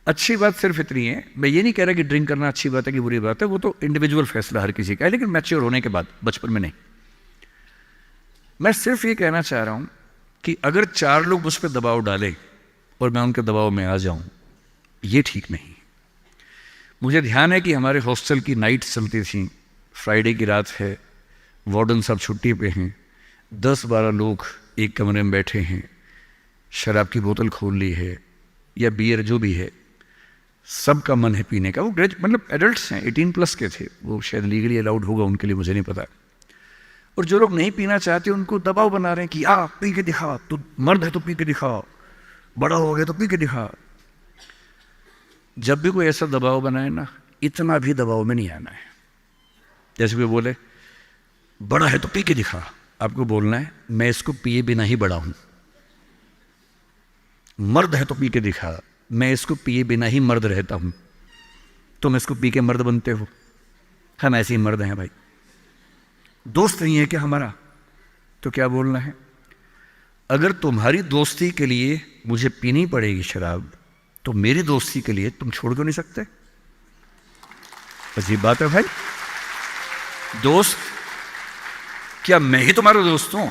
अच्छी बात सिर्फ इतनी है, मैं ये नहीं कह रहा कि ड्रिंक करना अच्छी बात है कि बुरी बात है, वो तो इंडिविजुअल फैसला हर किसी का है, लेकिन मैच्योर होने के बाद, बचपन में नहीं। मैं सिर्फ ये कहना चाह रहा हूँ कि अगर 4 लोग मुझ पर दबाव डालें और मैं उनके दबाव में आ जाऊँ, ये ठीक नहीं। मुझे ध्यान है कि हमारे हॉस्टल की नाइट चलती थी, फ्राइडे की रात है, वार्डन साहब छुट्टी पे हैं, 10-12 लोग एक कमरे में बैठे हैं, शराब की बोतल खोल ली है या बियर जो भी है, सबका मन है पीने का। वो मतलब एडल्ट्स हैं, 18+ के थे, वो शायद लीगली अलाउड होगा उनके लिए, मुझे नहीं पता। और जो लोग नहीं पीना चाहते उनको दबाव बना रहे हैं कि आ पी के दिखा, तू मर्द है तो पी के दिखा, बड़ा हो गया तो पी के दिखा। जब भी कोई ऐसा दबाव बनाए ना, इतना भी दबाव में नहीं आना है। जैसे कोई बोले बड़ा है तो पी के दिखा, आपको बोलना है मैं इसको पिए बिना ही बड़ा हूं। मर्द है तो पी के दिखा, मैं इसको पिए बिना ही मर्द रहता हूं। तुम इसको पी के मर्द बनते हो, हम ऐसे ही मर्द हैं भाई। दोस्त नहीं है क्या हमारा? तो क्या बोलना है, अगर तुम्हारी दोस्ती के लिए मुझे पीनी पड़ेगी शराब, तो मेरी दोस्ती के लिए तुम छोड़ क्यों नहीं सकते? अजीब बात है भाई। दोस्त, क्या मैं ही तुम्हारा दोस्त हूं?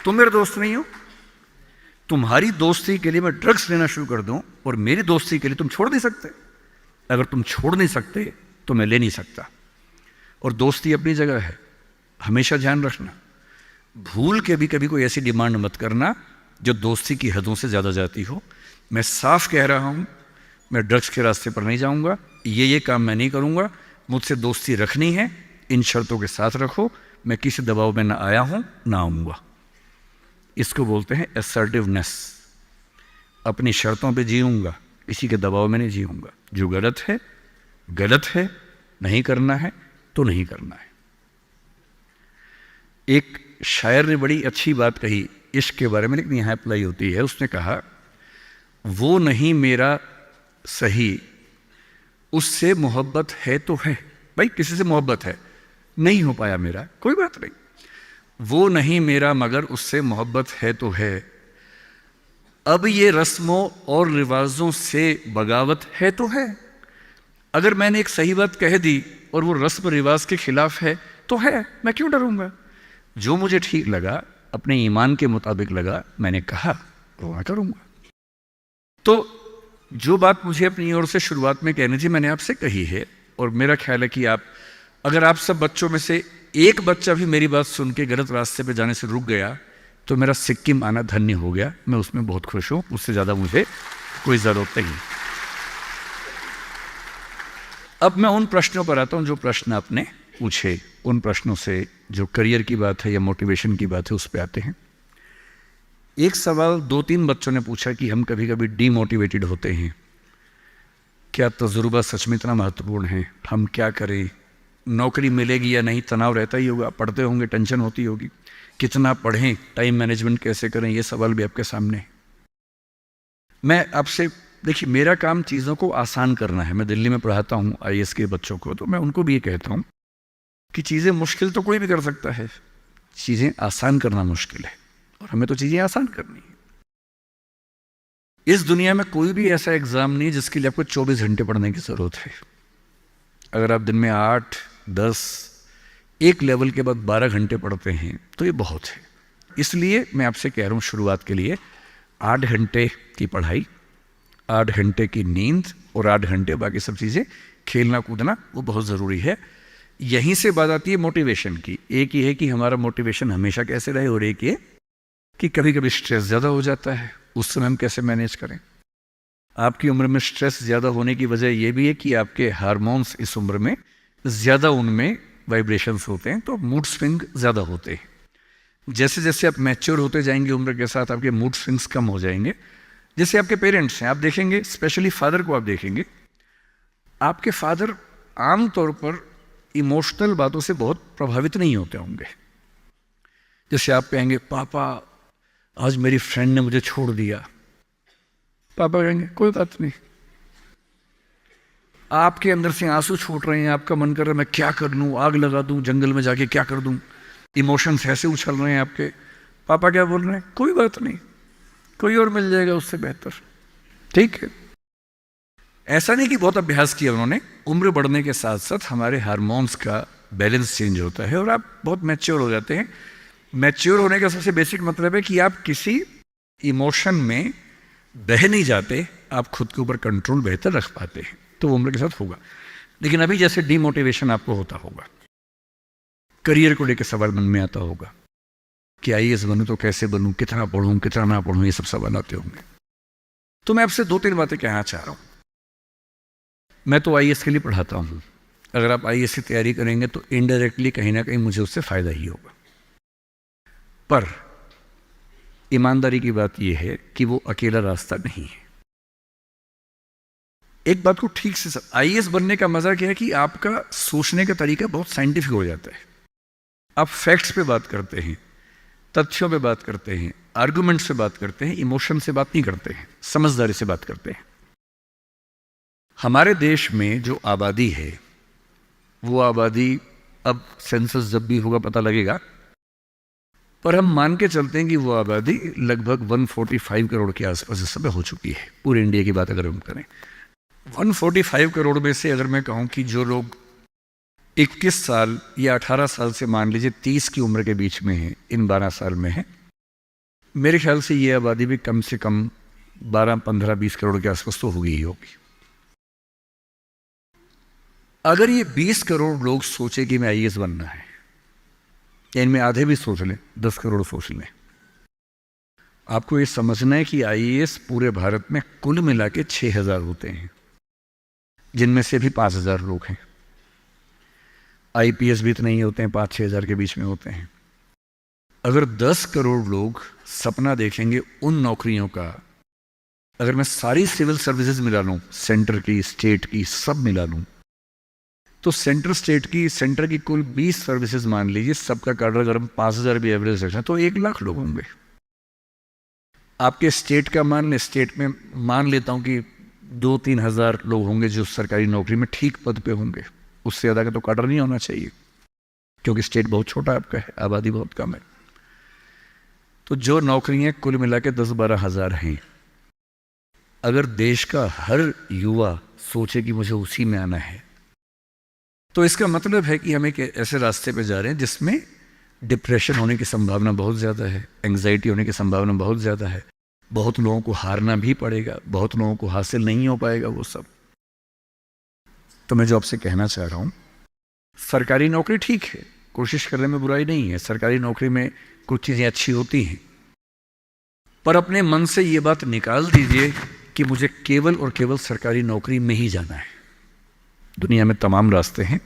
तुम मेरे दोस्त नहीं हो? तुम्हारी दोस्ती के लिए मैं ड्रग्स लेना शुरू कर दूं और मेरी दोस्ती के लिए तुम छोड़ नहीं सकते? अगर तुम छोड़ नहीं सकते तो मैं ले नहीं सकता। और दोस्ती अपनी जगह है, हमेशा ध्यान रखना। भूल के भी कभी कोई ऐसी डिमांड मत करना जो दोस्ती की हदों से ज़्यादा जाती हो। मैं साफ कह रहा हूं, मैं ड्रग्स के रास्ते पर नहीं जाऊंगा, ये काम मैं नहीं करूंगा। मुझसे दोस्ती रखनी है, इन शर्तों के साथ रखो। मैं किसी दबाव में ना आया हूं ना आऊंगा। इसको बोलते हैं असर्टिवनेस। अपनी शर्तों पे जीऊंगा, किसी के दबाव में नहीं जीऊंगा। जो गलत है गलत है, नहीं करना है तो नहीं करना है। एक शायर ने बड़ी अच्छी बात कही इश्क के बारे में, लेकिन यहाँ अप्लाई होती है। उसने कहा, वो नहीं मेरा सही, उससे मोहब्बत है तो है। भाई किसी से मोहब्बत है, नहीं हो पाया मेरा, कोई बात नहीं। वो नहीं मेरा मगर उससे मोहब्बत है तो है। अब ये रस्मों और रिवाजों से बगावत है तो है। अगर मैंने एक सही बात कह दी और वो रस्म रिवाज के खिलाफ है तो है, मैं क्यों डरूंगा? जो मुझे ठीक लगा, अपने ईमान के मुताबिक लगा, मैंने कहा वो मैं करूंगा। तो जो बात मुझे अपनी ओर से शुरुआत में कहनी थी मैंने आपसे कही है। और मेरा ख्याल है कि अगर आप सब बच्चों में से एक बच्चा भी मेरी बात सुन के गलत रास्ते पे जाने से रुक गया तो मेरा सिक्किम आना धन्य हो गया। मैं उसमें बहुत खुश हूं, उससे ज़्यादा मुझे कोई ज़रूरत नहीं। अब मैं उन प्रश्नों पर आता हूं जो प्रश्न आपने पूछे। उन प्रश्नों से जो करियर की बात है या मोटिवेशन की बात है उस पर आते हैं। एक सवाल 2-3 बच्चों ने पूछा कि हम कभी कभी डीमोटिवेटेड होते हैं, क्या तजुर्बा सच में इतना महत्वपूर्ण है? हम क्या करें? नौकरी मिलेगी या नहीं, तनाव रहता ही होगा, पढ़ते होंगे, टेंशन होती होगी, कितना पढ़ें, टाइम मैनेजमेंट कैसे करें, ये सवाल भी आपके सामने है। मैं आपसे, देखिए मेरा काम चीज़ों को आसान करना है। मैं दिल्ली में पढ़ाता हूँ IAS के बच्चों को, तो मैं उनको भी ये कहता हूँ कि चीज़ें मुश्किल तो कोई भी कर सकता है, चीज़ें आसान करना मुश्किल है, और हमें तो चीज़ें आसान करनी है। इस दुनिया में कोई भी ऐसा एग्ज़ाम नहीं जिसके लिए आपको 24 घंटे पढ़ने की ज़रूरत है। अगर आप दिन में 8, 10, एक लेवल के बाद 12 घंटे पढ़ते हैं तो ये बहुत है। इसलिए मैं आपसे कह रहा हूँ शुरुआत के लिए 8 घंटे की पढ़ाई, 8 घंटे की नींद और 8 घंटे बाकी सब चीज़ें, खेलना कूदना, वो बहुत ज़रूरी है। यहीं से बात आती है मोटिवेशन की। एक ही है कि हमारा मोटिवेशन हमेशा कैसे रहे, और एक ये कि कभी कभी स्ट्रेस ज़्यादा हो जाता है, उस समय हम कैसे मैनेज करें। आपकी उम्र में स्ट्रेस ज़्यादा होने की वजह यह भी है कि आपके हार्मोन्स इस उम्र में ज़्यादा, उनमें वाइब्रेशंस होते हैं, तो मूड स्विंग ज़्यादा होते हैं। जैसे जैसे आप मैच्योर होते जाएंगे उम्र के साथ, आपके मूड स्विंग्स कम हो जाएंगे। जैसे आपके पेरेंट्स हैं, आप देखेंगे, स्पेशली फादर को आप देखेंगे, आपके फादर आम तौर पर इमोशनल बातों से बहुत प्रभावित नहीं होते होंगे। जैसे आप कहेंगे, पापा आज मेरी फ्रेंड ने मुझे छोड़ दिया, पापा कहेंगे कोई बात नहीं। आपके अंदर से आंसू छूट रहे हैं, आपका मन कर रहा है मैं क्या कर लूँ, आग लगा दूँ, जंगल में जाके क्या कर दूँ, इमोशंस ऐसे उछल रहे हैं आपके। पापा क्या बोल रहे हैं, कोई बात नहीं, कोई और मिल जाएगा उससे बेहतर, ठीक है। ऐसा नहीं कि बहुत अभ्यास किया उन्होंने। उम्र बढ़ने के साथ साथ हमारे हार्मोन्स का बैलेंस चेंज होता है और आप बहुत मैच्योर हो जाते हैं। मैच्योर होने का सबसे बेसिक मतलब है कि आप किसी इमोशन में बह नहीं जाते, आप खुद के ऊपर कंट्रोल बेहतर रख पाते हैं, तो उम्र के साथ होगा। लेकिन अभी जैसे डीमोटिवेशन आपको होता होगा, करियर को लेकर सवाल मन में आता होगा कि IAS बनूं तो कैसे बनूं, कितना पढ़ूं, कितना ना पढ़ूं, ये सब सवाल आते होंगे। तो मैं आपसे 2-3 बातें कहना चाह रहा हूं। मैं तो IAS के लिए पढ़ाता हूं। अगर आप IAS की तैयारी करेंगे तो इनडायरेक्टली कहीं ना कहीं मुझे उससे फायदा ही होगा। पर ईमानदारी की बात यह है कि वो अकेला रास्ता नहीं है। एक बात को ठीक से आईएएस बनने का मजा क्या है कि आपका सोचने का तरीका बहुत साइंटिफिक हो जाता है। आप फैक्ट्स पे बात करते हैं, तथ्यों पे बात करते हैं, आर्गुमेंट से बात करते हैं, इमोशन से बात नहीं करते हैं, समझदारी से बात करते हैं। हमारे देश में जो आबादी है वो आबादी, अब सेंसस जब भी होगा पता लगेगा, पर हम मान के चलते हैं कि वो आबादी लगभग 145 करोड़ के आसपास इस समय हो चुकी है। पूरे इंडिया की बात अगर हम करें 145 करोड़ में से अगर मैं कहूँ कि जो लोग 21 साल या 18 साल से मान लीजिए 30 की उम्र के बीच में हैं, इन 12 साल में है, मेरे ख्याल से ये आबादी भी कम से कम 12, 15, 20 करोड़ के आसपास तो होगी ही होगी। अगर ये 20 करोड़ लोग सोचे कि मैं आईएएस बनना है, या इनमें आधे भी सोच लें, 10 करोड़ सोच लें, आपको ये समझना है कि आईएएस पूरे भारत में कुल मिला के 6000 होते हैं, जिनमें से भी 5000 लोग हैं। आईपीएस भी इतने ही होते हैं, 5-6 हज़ार के बीच में होते हैं। अगर 10 करोड़ लोग सपना देखेंगे उन नौकरियों का, अगर मैं सारी सिविल सर्विसेज मिला लूँ, सेंटर की, स्टेट की, सब मिला लूँ, तो सेंटर की कुल 20 सर्विसेज मान लीजिए, सबका कार्डर अगर हम 5000 भी एवरेज रखें तो 1 लाख लोग होंगे। आपके स्टेट का मान लें, स्टेट में मान लेता हूं कि 2-3 हज़ार लोग होंगे जो सरकारी नौकरी में ठीक पद पे होंगे, उससे ज़्यादा का तो कार्डर नहीं होना चाहिए, क्योंकि स्टेट बहुत छोटा आपका है, आबादी बहुत कम है। तो जो नौकरियां कुल मिला के 10-12 हज़ार हैं, अगर देश का हर युवा सोचे कि मुझे उसी में आना है, तो इसका मतलब है कि हम एक ऐसे रास्ते पे जा रहे हैं जिसमें डिप्रेशन होने की संभावना बहुत ज़्यादा है, एंग्जाइटी होने की संभावना बहुत ज़्यादा है, बहुत लोगों को हारना भी पड़ेगा, बहुत लोगों को हासिल नहीं हो पाएगा वो सब। तो मैं जो आपसे कहना चाह रहा हूँ, सरकारी नौकरी ठीक है, कोशिश करने में बुराई नहीं है, सरकारी नौकरी में कुछ चीज़ें अच्छी होती हैं, पर अपने मन से ये बात निकाल दीजिए कि मुझे केवल और केवल सरकारी नौकरी में ही जाना है। दुनिया में तमाम रास्ते हैं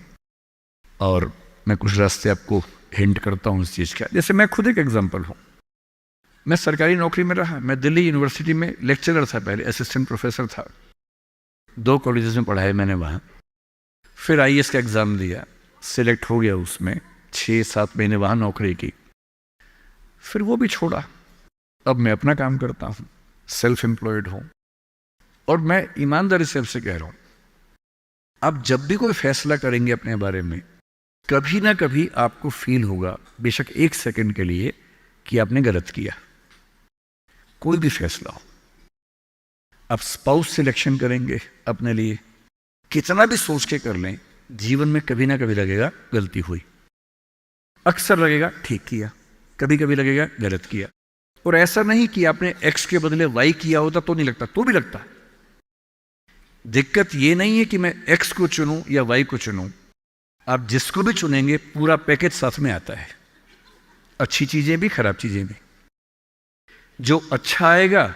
और मैं कुछ रास्ते आपको हिंट करता हूँ इस चीज़ का। जैसे मैं खुद एक एग्जांपल हूँ, मैं सरकारी नौकरी में रहा, मैं दिल्ली यूनिवर्सिटी में लेक्चरर था, पहले असिस्टेंट प्रोफेसर था, 2 कॉलेजेस में पढ़ाया मैंने वहाँ। फिर आईएएस का एग्ज़ाम दिया, सिलेक्ट हो गया, उसमें 6-7 महीने वहाँ नौकरी की, फिर वो भी छोड़ा। अब मैं अपना काम करता हूँ, सेल्फ एम्प्लॉयड हूँ, और मैं ईमानदारी से आपसे कह रहा हूँ, आप जब भी कोई फैसला करेंगे अपने बारे में, कभी ना कभी आपको फील होगा, बेशक 1 सेकंड के लिए, कि आपने गलत किया। कोई भी फैसला हो, आप स्पाउस सिलेक्शन करेंगे अपने लिए, कितना भी सोच के कर लें, जीवन में कभी ना कभी लगेगा गलती हुई, अक्सर लगेगा ठीक किया, कभी कभी लगेगा गलत किया। और ऐसा नहीं कि आपने एक्स के बदले वाई किया होता तो नहीं लगता, तो भी लगता है। दिक्कत ये नहीं है कि मैं एक्स को चुनूं या वाई को चुनूं, आप जिसको भी चुनेंगे पूरा पैकेज साथ में आता है, अच्छी चीजें भी, खराब चीजें भी। जो अच्छा आएगा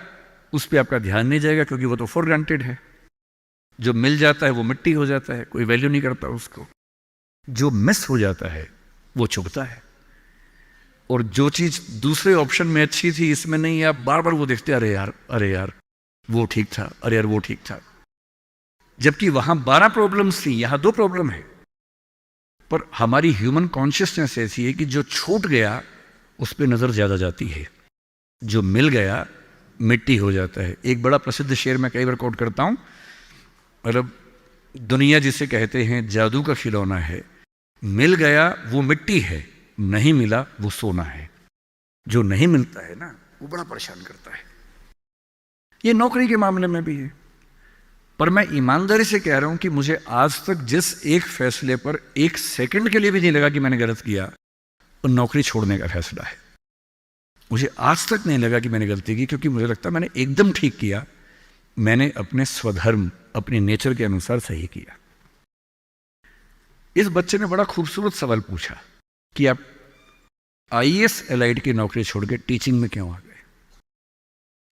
उस पर आपका ध्यान नहीं जाएगा, क्योंकि वो तो फॉर ग्रांटेड है। जो मिल जाता है वो मिट्टी हो जाता है, कोई वैल्यू नहीं करता उसको। जो मिस हो जाता है वो चुभता है। और जो चीज दूसरे ऑप्शन में अच्छी थी, इसमें नहीं, आप बार बार वो देखते, अरे यार वो ठीक था, अरे यार वो ठीक था। जबकि वहां 12 प्रॉब्लम्स थी, यहां 2 प्रॉब्लम है। पर हमारी ह्यूमन कॉन्शियसनेस ऐसी है कि जो छूट गया उस पर नजर ज्यादा जाती है, जो मिल गया मिट्टी हो जाता है। एक बड़ा प्रसिद्ध शेर मैं कई बार कोट करता हूं, मतलब दुनिया जिसे कहते हैं जादू का खिलौना है, मिल गया वो मिट्टी है, नहीं मिला वो सोना है। जो नहीं मिलता है ना, वो बड़ा परेशान करता है। ये नौकरी के मामले में भी है। पर मैं ईमानदारी से कह रहा हूं कि मुझे आज तक जिस एक फैसले पर 1 सेकंड के लिए भी नहीं लगा कि मैंने गलत किया, वो नौकरी छोड़ने का फैसला है। मुझे आज तक नहीं लगा कि मैंने गलती की, क्योंकि मुझे लगता है मैंने एकदम ठीक किया। मैंने अपने स्वधर्म, अपने नेचर के अनुसार सही किया। इस बच्चे ने बड़ा खूबसूरत सवाल पूछा कि आप आईएएस एलाइड की नौकरी छोड़ के टीचिंग में क्यों आ गए।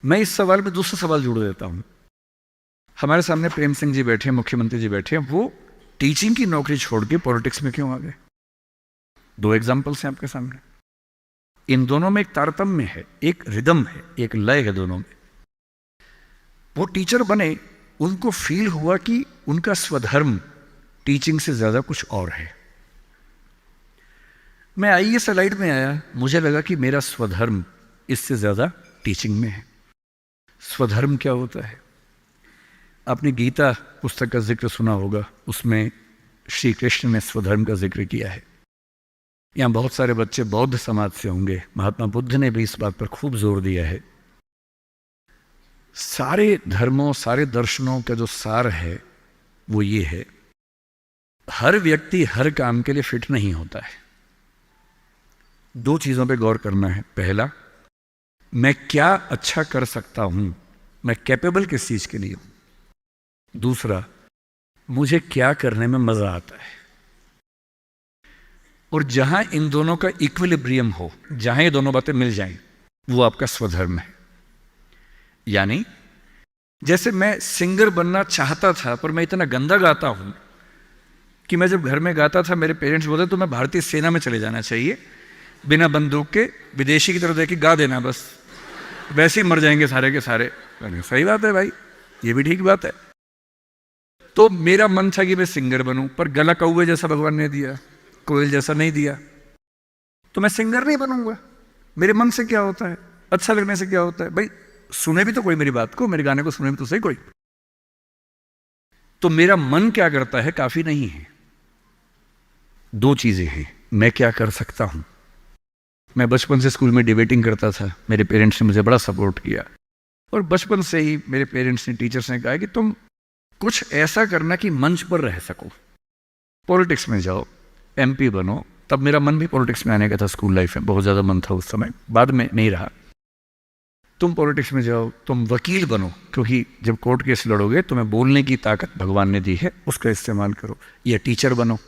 मैं इस सवाल में दूसरा सवाल जोड़ देता हूं। हमारे सामने प्रेम सिंह जी बैठे हैं, मुख्यमंत्री जी बैठे हैं, वो टीचिंग की नौकरी छोड़ के पॉलिटिक्स में क्यों आ गए। 2 एग्जाम्पल्स हैं आपके सामने। इन दोनों में एक तारतम्य है, एक रिदम है, एक लय है दोनों में। वो टीचर बने उनको फील हुआ कि उनका स्वधर्म टीचिंग से ज़्यादा कुछ और है। मैं आईएएस एलाइड में आया, मुझे लगा कि मेरा स्वधर्म इससे ज़्यादा टीचिंग में है। स्वधर्म क्या होता है? आपने गीता पुस्तक का जिक्र सुना होगा, उसमें श्री कृष्ण ने स्वधर्म का जिक्र किया है। यहाँ बहुत सारे बच्चे बौद्ध समाज से होंगे, महात्मा बुद्ध ने भी इस बात पर खूब जोर दिया है। सारे धर्मों, सारे दर्शनों का जो सार है वो ये है, हर व्यक्ति हर काम के लिए फिट नहीं होता है। दो चीज़ों पे गौर करना है। पहला, मैं क्या अच्छा कर सकता हूं, मैं कैपेबल किस चीज़ के लिए हूं। दूसरा, मुझे क्या करने में मज़ा आता है। और जहां इन दोनों का इक्विलिब्रियम हो, जहां ये दोनों बातें मिल जाएं, वो आपका स्वधर्म है। यानी जैसे मैं सिंगर बनना चाहता था, पर मैं इतना गंदा गाता हूं कि मैं जब घर में गाता था मेरे पेरेंट्स बोलते तो मैं भारतीय सेना में चले जाना चाहिए, बिना बंदूक के विदेशी की तरफ देख गा देना, बस वैसे ही मर जाएंगे सारे के सारे। सही बात है भाई, ये भी ठीक बात है। तो मेरा मन था कि मैं सिंगर बनूं, पर गला कौवे जैसा भगवान ने दिया, कोयल जैसा नहीं दिया, तो मैं सिंगर नहीं बनूंगा। मेरे मन से क्या होता है, अच्छा लगने से क्या होता है? भाई सुने भी तो कोई मेरी बात को, मेरे गाने को सुने भी तो सही कोई। तो मेरा मन क्या करता है काफी नहीं है। दो चीजें हैं, मैं क्या कर सकता हूं। मैं बचपन से स्कूल में डिबेटिंग करता था, मेरे पेरेंट्स ने मुझे बड़ा सपोर्ट किया, और बचपन से ही मेरे पेरेंट्स ने, टीचर्स ने कहा कि तुम कुछ ऐसा करना कि मंच पर रह सको, पॉलिटिक्स में जाओ, एमपी बनो। तब मेरा मन भी पॉलिटिक्स में आने का था, स्कूल लाइफ में बहुत ज़्यादा मन था उस समय, बाद में नहीं रहा। तुम पॉलिटिक्स में जाओ, तुम वकील बनो, क्योंकि जब कोर्ट केस लड़ोगे तुम्हें बोलने की ताकत भगवान ने दी है, उसका इस्तेमाल करो। या टीचर बनो।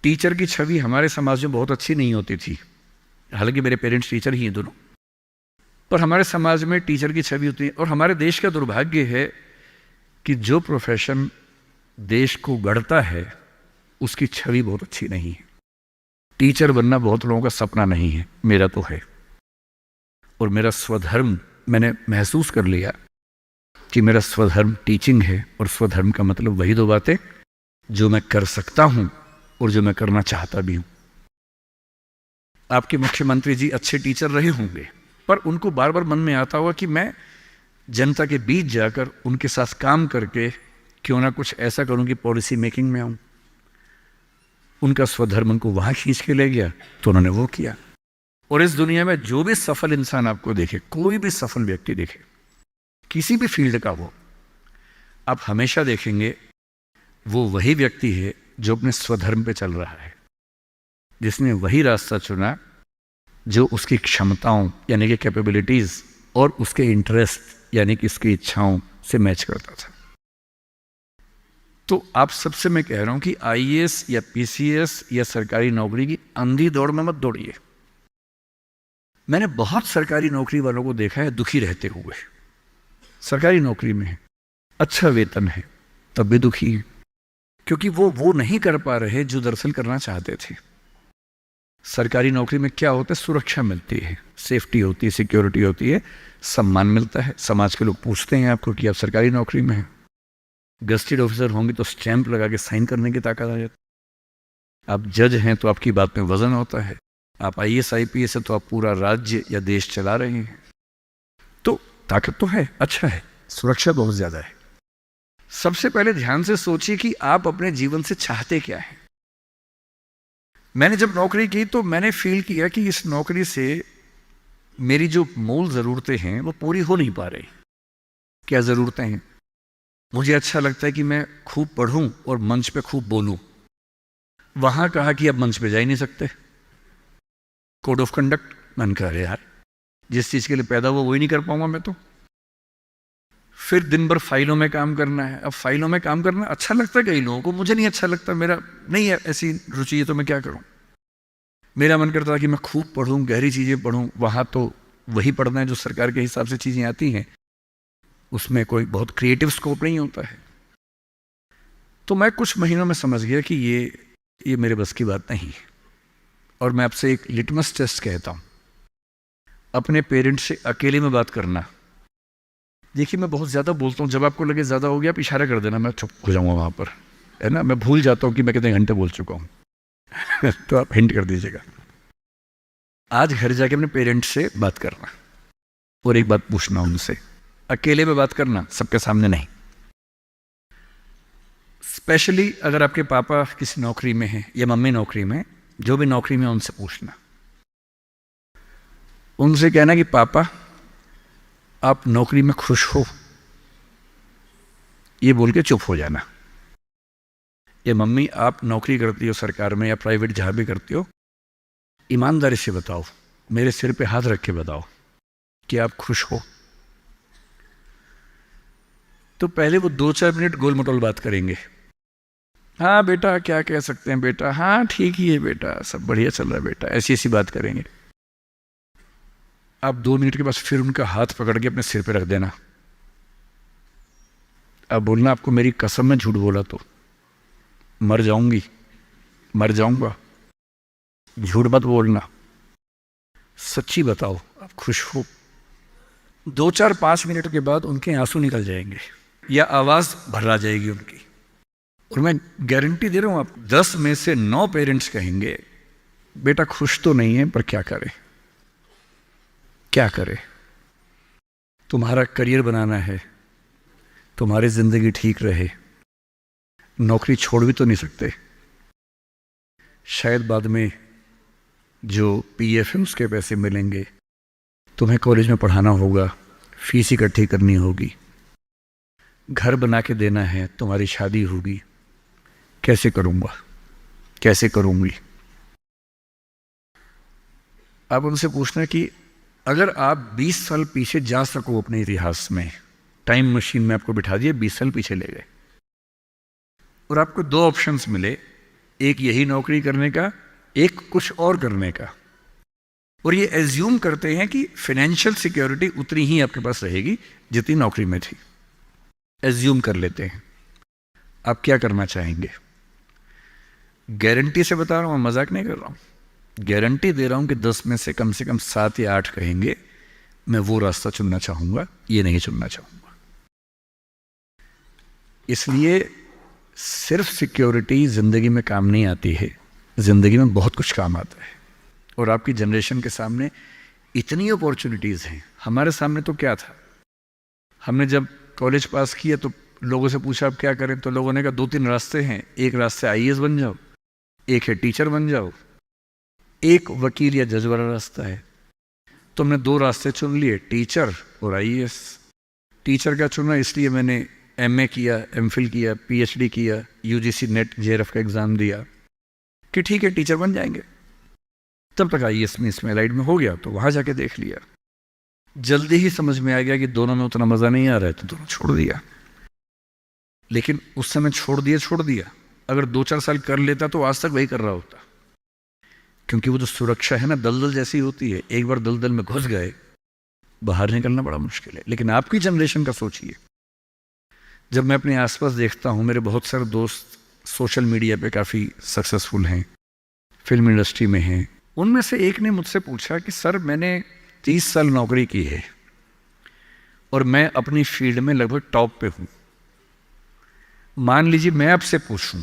टीचर की छवि हमारे समाज में बहुत अच्छी नहीं होती थी, हालांकि मेरे पेरेंट्स टीचर ही हैं दोनों, पर हमारे समाज में टीचर की छवि होती है। और हमारे देश का दुर्भाग्य है कि जो प्रोफेशन देश को गढ़ता है उसकी छवि बहुत अच्छी नहीं है। टीचर बनना बहुत लोगों का सपना नहीं है, मेरा तो है। और मेरा स्वधर्म, मैंने महसूस कर लिया कि मेरा स्वधर्म टीचिंग है। और स्वधर्म का मतलब वही दो बातें जो मैं कर सकता हूं और जो मैं करना चाहता भी हूं। आपके मुख्यमंत्री जी अच्छे टीचर रहे होंगे, पर उनको बार बार मन में आता होगा कि मैं जनता के बीच जाकर उनके साथ काम करके क्यों ना कुछ ऐसा करूं कि पॉलिसी मेकिंग में आऊं। उनका स्वधर्म उनको वहां खींच के ले गया, तो उन्होंने वो किया। और इस दुनिया में जो भी सफल इंसान आपको देखे, कोई भी सफल व्यक्ति देखे, किसी भी फील्ड का हो, आप हमेशा देखेंगे वो वही व्यक्ति है जो अपने स्वधर्म पे चल रहा है, जिसने वही रास्ता चुना जो उसकी क्षमताओं यानी कि कैपेबिलिटीज और उसके इंटरेस्ट यानी कि उसकी इच्छाओं से मैच करता था। तो आप सबसे मैं कह रहा हूं कि आईएएस या पीसीएस या सरकारी नौकरी की अंधी दौड़ में मत दौड़िए। मैंने बहुत सरकारी नौकरी वालों को देखा है दुखी रहते हुए। सरकारी नौकरी में है, अच्छा वेतन है, तब भी दुखी है, क्योंकि वो नहीं कर पा रहे जो दरअसल करना चाहते थे। सरकारी नौकरी में क्या होता है, सुरक्षा मिलती है, सेफ्टी होती है, सिक्योरिटी होती है, सम्मान मिलता है, समाज के लोग पूछते हैं आपको कि आप सरकारी नौकरी में हैं। गस्टेड ऑफिसर होंगे तो स्टैंप लगा के साइन करने की ताकत आ जाती है। आप जज हैं तो आपकी बात में वजन होता है। आप आईएएस आईपीएस है तो आप पूरा राज्य या देश चला रहे हैं। तो ताकत तो है, अच्छा है, सुरक्षा बहुत ज्यादा है। सबसे पहले ध्यान से सोचिए कि आप अपने जीवन से चाहते क्या है। मैंने जब नौकरी की तो मैंने फील किया कि इस नौकरी से मेरी जो मूल ज़रूरतें हैं वो पूरी हो नहीं पा रही। क्या ज़रूरतें हैं? मुझे अच्छा लगता है कि मैं खूब पढ़ूं और मंच पे खूब बोलूं। वहां कहा कि अब मंच पे जा ही नहीं सकते, कोड ऑफ कंडक्ट। मैंने कहा यार, जिस चीज़ के लिए पैदा हुआ वही नहीं कर पाऊंगा मैं तो। फिर दिन भर फाइलों में काम करना है। अब फाइलों में काम करना अच्छा लगता है कई लोगों को, मुझे नहीं अच्छा लगता, मेरा नहीं है ऐसी रुचि है, तो मैं क्या करूं। मेरा मन करता था कि मैं खूब पढ़ूं, गहरी चीज़ें पढ़ूं। वहाँ तो वही पढ़ना है जो सरकार के हिसाब से चीज़ें आती हैं, उसमें कोई बहुत क्रिएटिव स्कोप नहीं होता है। तो मैं कुछ महीनों में समझ गया कि ये मेरे बस की बात नहीं है। और मैं आपसे एक लिटमस टेस्ट कहता हूँ, अपने पेरेंट्स से अकेले में बात करना देखिए मैं बहुत ज़्यादा बोलता हूँ, जब आपको लगे ज़्यादा हो गया आप इशारा कर देना, मैं चुप हो जाऊँगा वहाँ पर, है ना। मैं भूल जाता हूँ कि मैं कितने घंटे बोल चुका हूँ तो आप हिंट कर दीजिएगा। आज घर जाके अपने पेरेंट्स से बात करना और एक बात पूछना उनसे, अकेले में बात करना, सबके सामने नहीं। स्पेशली अगर आपके पापा किसी नौकरी में हैं या मम्मी नौकरी में, जो भी नौकरी में उनसे पूछना, उनसे कहना कि पापा आप नौकरी में खुश हो, ये बोल के चुप हो जाना। ये मम्मी आप नौकरी करती हो सरकार में या प्राइवेट जहां भी करती हो, ईमानदारी से बताओ, मेरे सिर पे हाथ रख के बताओ कि आप खुश हो। तो पहले वो 2-4 मिनट गोल मटोल बात करेंगे। हाँ बेटा क्या कह सकते हैं बेटा, हाँ ठीक ही है बेटा, सब बढ़िया चल रहा है बेटा, ऐसी ऐसी बात करेंगे। आप 2 मिनट के बाद फिर उनका हाथ पकड़ के अपने सिर पे रख देना। अब बोलना आपको मेरी कसम में झूठ बोला तो मर जाऊंगी, मर जाऊंगा। झूठ मत बोलना, सच्ची बताओ आप खुश हो। 2-4-5 मिनट के बाद उनके आंसू निकल जाएंगे या आवाज भर्रा जाएगी उनकी। और मैं गारंटी दे रहा हूं, आप 10 में से 9 पेरेंट्स कहेंगे बेटा खुश तो नहीं है पर क्या करे, क्या करे। तुम्हारा करियर बनाना है, तुम्हारी जिंदगी ठीक रहे, नौकरी छोड़ भी तो नहीं सकते। शायद बाद में जो पीएफ है उसके पैसे मिलेंगे, तुम्हें कॉलेज में पढ़ाना होगा, फीस इकट्ठी करनी होगी, घर बना के देना है, तुम्हारी शादी होगी, कैसे करूंगा, कैसे करूंगी। आप उनसे पूछना कि अगर आप 20 साल पीछे जा सको अपने इतिहास में, टाइम मशीन में आपको बिठा दिए, 20 साल पीछे ले गए और आपको 2 ऑप्शंस मिले, एक यही नौकरी करने का, एक कुछ और करने का, और ये एज्यूम करते हैं कि फाइनेंशियल सिक्योरिटी उतनी ही आपके पास रहेगी जितनी नौकरी में थी, एज्यूम कर लेते हैं। आप क्या करना चाहेंगे? गारंटी से बता रहा हूं, मजाक नहीं कर रहा हूं, गारंटी दे रहा हूं कि 10 में से कम 7 या 8 कहेंगे मैं वो रास्ता चुनना चाहूंगा, ये नहीं चुनना चाहूंगा। इसलिए सिर्फ सिक्योरिटी जिंदगी में काम नहीं आती है, जिंदगी में बहुत कुछ काम आता है। और आपकी जनरेशन के सामने इतनी अपॉर्चुनिटीज़ हैं। हमारे सामने तो क्या था, हमने जब कॉलेज पास किया तो लोगों से पूछा आप क्या करें, तो लोगों ने कहा 2-3 रास्ते हैं, एक रास्ते आईएएस बन जाओ, एक है टीचर बन जाओ, एक वकील या जज वाला रास्ता है। तो हमने 2 रास्ते चुन लिए, टीचर और आईएएस। टीचर का चुना इसलिए मैंने एमए किया, एमफिल किया, पीएचडी किया, यूजीसी नेट जेआरएफ का एग्ज़ाम दिया कि ठीक है टीचर बन जाएंगे। तब तक आईएएस में इसमें लाइट में हो गया तो वहाँ जाके देख लिया। जल्दी ही समझ में आ गया कि दोनों में उतना मज़ा नहीं आ रहा है तो दोनों छोड़ दिया। लेकिन उस समय छोड़ दिया, अगर 2-4 साल कर लेता तो आज तक वही कर रहा होता। क्योंकि वो जो सुरक्षा है ना, दलदल जैसी होती है, एक बार दलदल में घुस गए बाहर निकलना बड़ा मुश्किल है। लेकिन आपकी जनरेशन का सोचिए, जब मैं अपने आसपास देखता हूँ, मेरे बहुत सारे दोस्त सोशल मीडिया पे काफ़ी सक्सेसफुल हैं, फिल्म इंडस्ट्री में हैं। उनमें से एक ने मुझसे पूछा कि सर मैंने 30 साल नौकरी की है और मैं अपनी फील्ड में लगभग टॉप पे हूँ। मान लीजिए मैं आपसे पूछूं,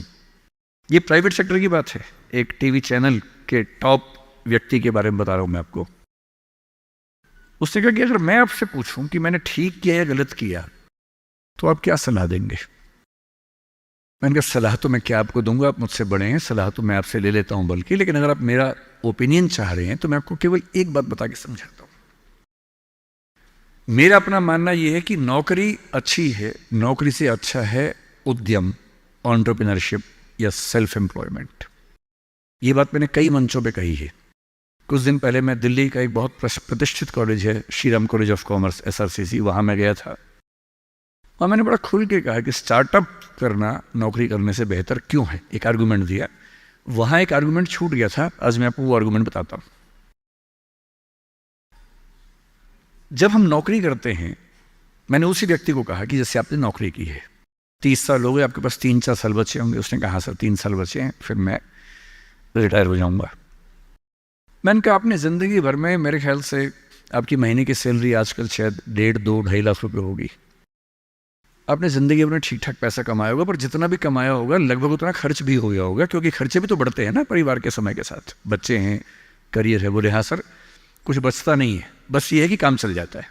ये प्राइवेट सेक्टर की बात है, एक टीवी चैनल के टॉप व्यक्ति के बारे में बता रहा हूं मैं आपको। उसने कहा कि अगर मैं आपसे पूछूं कि मैंने ठीक किया या गलत किया तो आप क्या सलाह देंगे? मैंने कहा सलाह तो मैं क्या आपको दूंगा, आप मुझसे बड़े हैं, सलाह तो मैं आपसे ले लेता हूं बल्कि, लेकिन अगर आप मेरा ओपिनियन चाह रहे हैं तो मैं आपको केवल एक बात बता के समझाता हूं। मेरा अपना मानना यह है कि नौकरी अच्छी है, नौकरी से अच्छा है उद्यम, एंटरप्रेन्योरशिप या सेल्फ एम्प्लॉयमेंट। ये बात मैंने कई मंचों पे कही है। कुछ दिन पहले मैं दिल्ली का एक बहुत प्रतिष्ठित कॉलेज है, Shriram college of commerce SRCC, वहाँ मैं गया था और मैंने बड़ा खुल के कहा कि स्टार्टअप करना नौकरी करने से बेहतर क्यों है। एक आर्गूमेंट दिया, वहाँ एक आर्गूमेंट छूट गया था, आज मैं आपको वो आर्गूमेंट बताता हूँ। जब हम नौकरी करते हैं, मैंने उसी व्यक्ति को कहा कि जैसे आपने नौकरी की है, 30 साल हो गए, आपके पास 3-4 साल बचे होंगे। उसने कहा सर 3 साल बचे हैं, फिर मैं रिटायर हो जाऊंगा। मैंने कहा आपने ज़िंदगी भर में मेरे ख्याल से आपकी महीने की सैलरी आजकल शायद 1.5-2-2.5 लाख रुपए होगी। आपने ज़िंदगी में ठीक ठाक पैसा कमाया होगा, पर जितना भी कमाया होगा लगभग उतना खर्च भी हो गया होगा, क्योंकि खर्चे भी तो बढ़ते हैं ना परिवार के समय के साथ। बच्चे हैं, करियर है, बोले हाँ सर कुछ बचता नहीं है, बस ये है कि काम चल जाता है।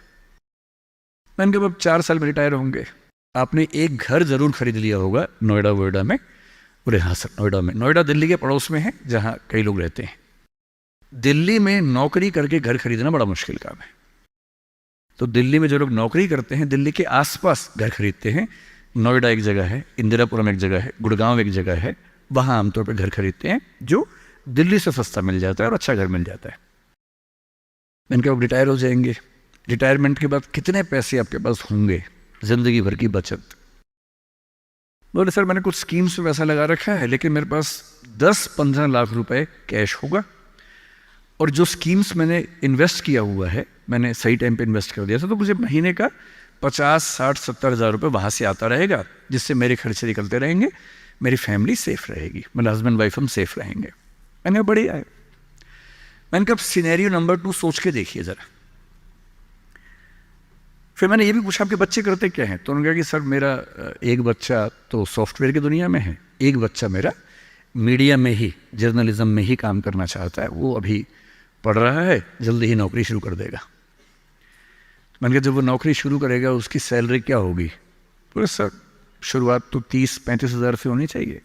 मैंने कहा अब 4 साल में रिटायर होंगे, आपने एक घर ज़रूर खरीद लिया होगा नोएडा वोएडा में। बोले हाँ सर नोएडा में। नोएडा दिल्ली के पड़ोस में है जहाँ कई लोग रहते हैं। दिल्ली में नौकरी करके घर खरीदना बड़ा मुश्किल काम है। तो दिल्ली में जो लोग नौकरी करते हैं दिल्ली के आसपास घर खरीदते हैं। नोएडा एक जगह है, इंदिरापुरम एक जगह है, गुड़गांव एक जगह है, वहाँ आमतौर पर घर खरीदते हैं जो दिल्ली से सस्ता मिल जाता है और अच्छा घर मिल जाता है। मैंने कहा रिटायर हो जाएंगे, रिटायरमेंट के बाद कितने पैसे आपके पास होंगे, ज़िंदगी भर की बचत। बोले सर मैंने कुछ स्कीम्स में पैसा लगा रखा है, लेकिन मेरे पास 10-15 लाख रुपए कैश होगा, और जो स्कीम्स मैंने इन्वेस्ट किया हुआ है मैंने सही टाइम पे इन्वेस्ट कर दिया था, तो मुझे महीने का 50-60-70 हज़ार रुपये वहाँ से आता रहेगा, जिससे मेरे खर्चे निकलते रहेंगे, मेरी फैमिली सेफ रहेगी, मतलब हस्बैंड वाइफ हम सेफ रहेंगे। मैंने कहा बढ़िया है। मैंने कहा सिनेरियो नंबर 2 सोच के देखिए ज़रा। फिर मैंने ये भी पूछा आपके बच्चे करते क्या हैं? तो उन्होंने कहा कि सर मेरा एक बच्चा तो सॉफ्टवेयर की दुनिया में है, एक बच्चा मेरा मीडिया में ही, जर्नलिज्म में ही काम करना चाहता है, वो अभी पढ़ रहा है, जल्दी ही नौकरी शुरू कर देगा। मैंने कहा जब वो नौकरी शुरू करेगा उसकी सैलरी क्या होगी? बोले सर शुरुआत तो 30-35 हज़ार से होनी चाहिए,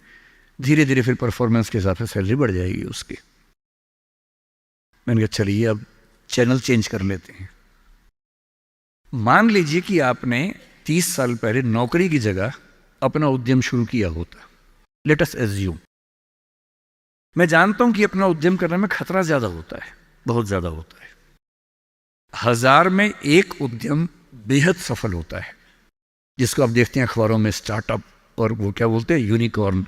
धीरे धीरे फिर परफॉर्मेंस के हिसाब से सैलरी बढ़ जाएगी उसकी। मैंने कहा चलिए अब चैनल चेंज कर लेते हैं। मान लीजिए कि आपने 30 साल पहले नौकरी की जगह अपना उद्यम शुरू किया होता। लेट अस एज्यूम, मैं जानता हूं कि अपना उद्यम करने में खतरा ज्यादा होता है, बहुत ज्यादा होता है। 1000 में एक उद्यम बेहद सफल होता है, जिसको आप देखते हैं अखबारों में, स्टार्टअप, और वो क्या बोलते हैं, यूनिकॉर्न।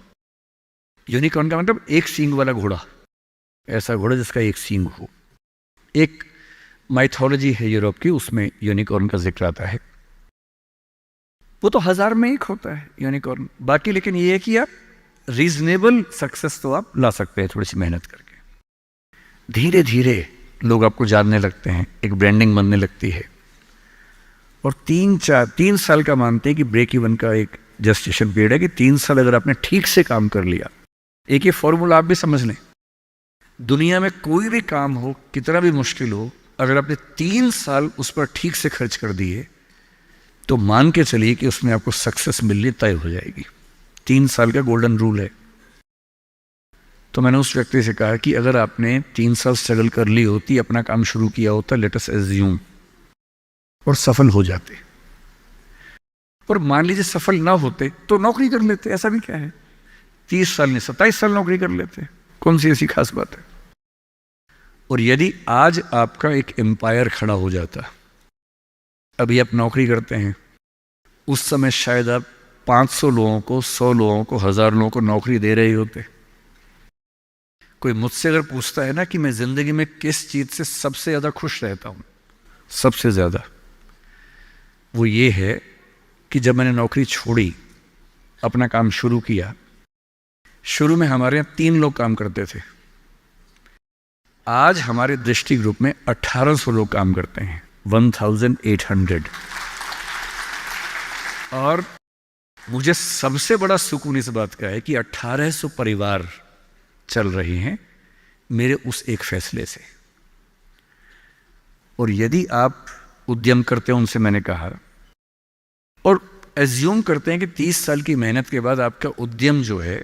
यूनिकॉर्न का मतलब एक सींग वाला घोड़ा, ऐसा घोड़ा जिसका एक सींग हो। एक माइथोलॉजी है यूरोप की, उसमें यूनिकॉर्न का जिक्र आता है। वो तो 1000 में एक होता है यूनिकॉर्न। बाकी लेकिन ये है कि आप रीजनेबल सक्सेस तो आप ला सकते हैं थोड़ी सी मेहनत करके। धीरे धीरे लोग आपको जानने लगते हैं, एक ब्रांडिंग बनने लगती है, और 3 साल का मानते हैं कि ब्रेक इवन का एक जस्टिफिकेशन पीरियड है कि 3 साल अगर आपने ठीक से काम कर लिया। एक ये फॉर्मूला आप भी समझ लें, दुनिया में कोई भी काम हो, कितना भी मुश्किल हो, अगर आपने 3 साल उस पर ठीक से खर्च कर दिए तो मान के चलिए कि उसमें आपको सक्सेस मिलनी तय हो जाएगी। 3 साल का गोल्डन रूल है। तो मैंने उस व्यक्ति से कहा कि अगर आपने 3 साल स्ट्रगल कर ली होती, अपना काम शुरू किया होता, लेट अस एज्यूम, और सफल हो जाते, और मान लीजिए सफल ना होते तो नौकरी कर लेते, ऐसा भी क्या है, 30 साल नहीं 27 साल नौकरी कर लेते, कौन सी ऐसी खास बात है। और यदि आज आपका एक एम्पायर खड़ा हो जाता, अभी आप नौकरी करते हैं, उस समय शायद आप 500 लोगों को, 100 लोगों को, 1000 लोगों को नौकरी दे रहे होते। कोई मुझसे अगर पूछता है ना कि मैं जिंदगी में किस चीज से सबसे ज्यादा खुश रहता हूं, सबसे ज्यादा, वो ये है कि जब मैंने नौकरी छोड़ी, अपना काम शुरू किया। शुरू में हमारे यहाँ 3 लोग काम करते थे, आज हमारे दृष्टि ग्रुप में 1800 लोग काम करते हैं, 1800। और मुझे सबसे बड़ा सुकून इस बात का है कि 1800 परिवार चल रहे हैं मेरे उस एक फैसले से। और यदि आप उद्यम करते हैं, उनसे मैंने कहा, और एज्यूम करते हैं कि 30 साल की मेहनत के बाद आपका उद्यम जो है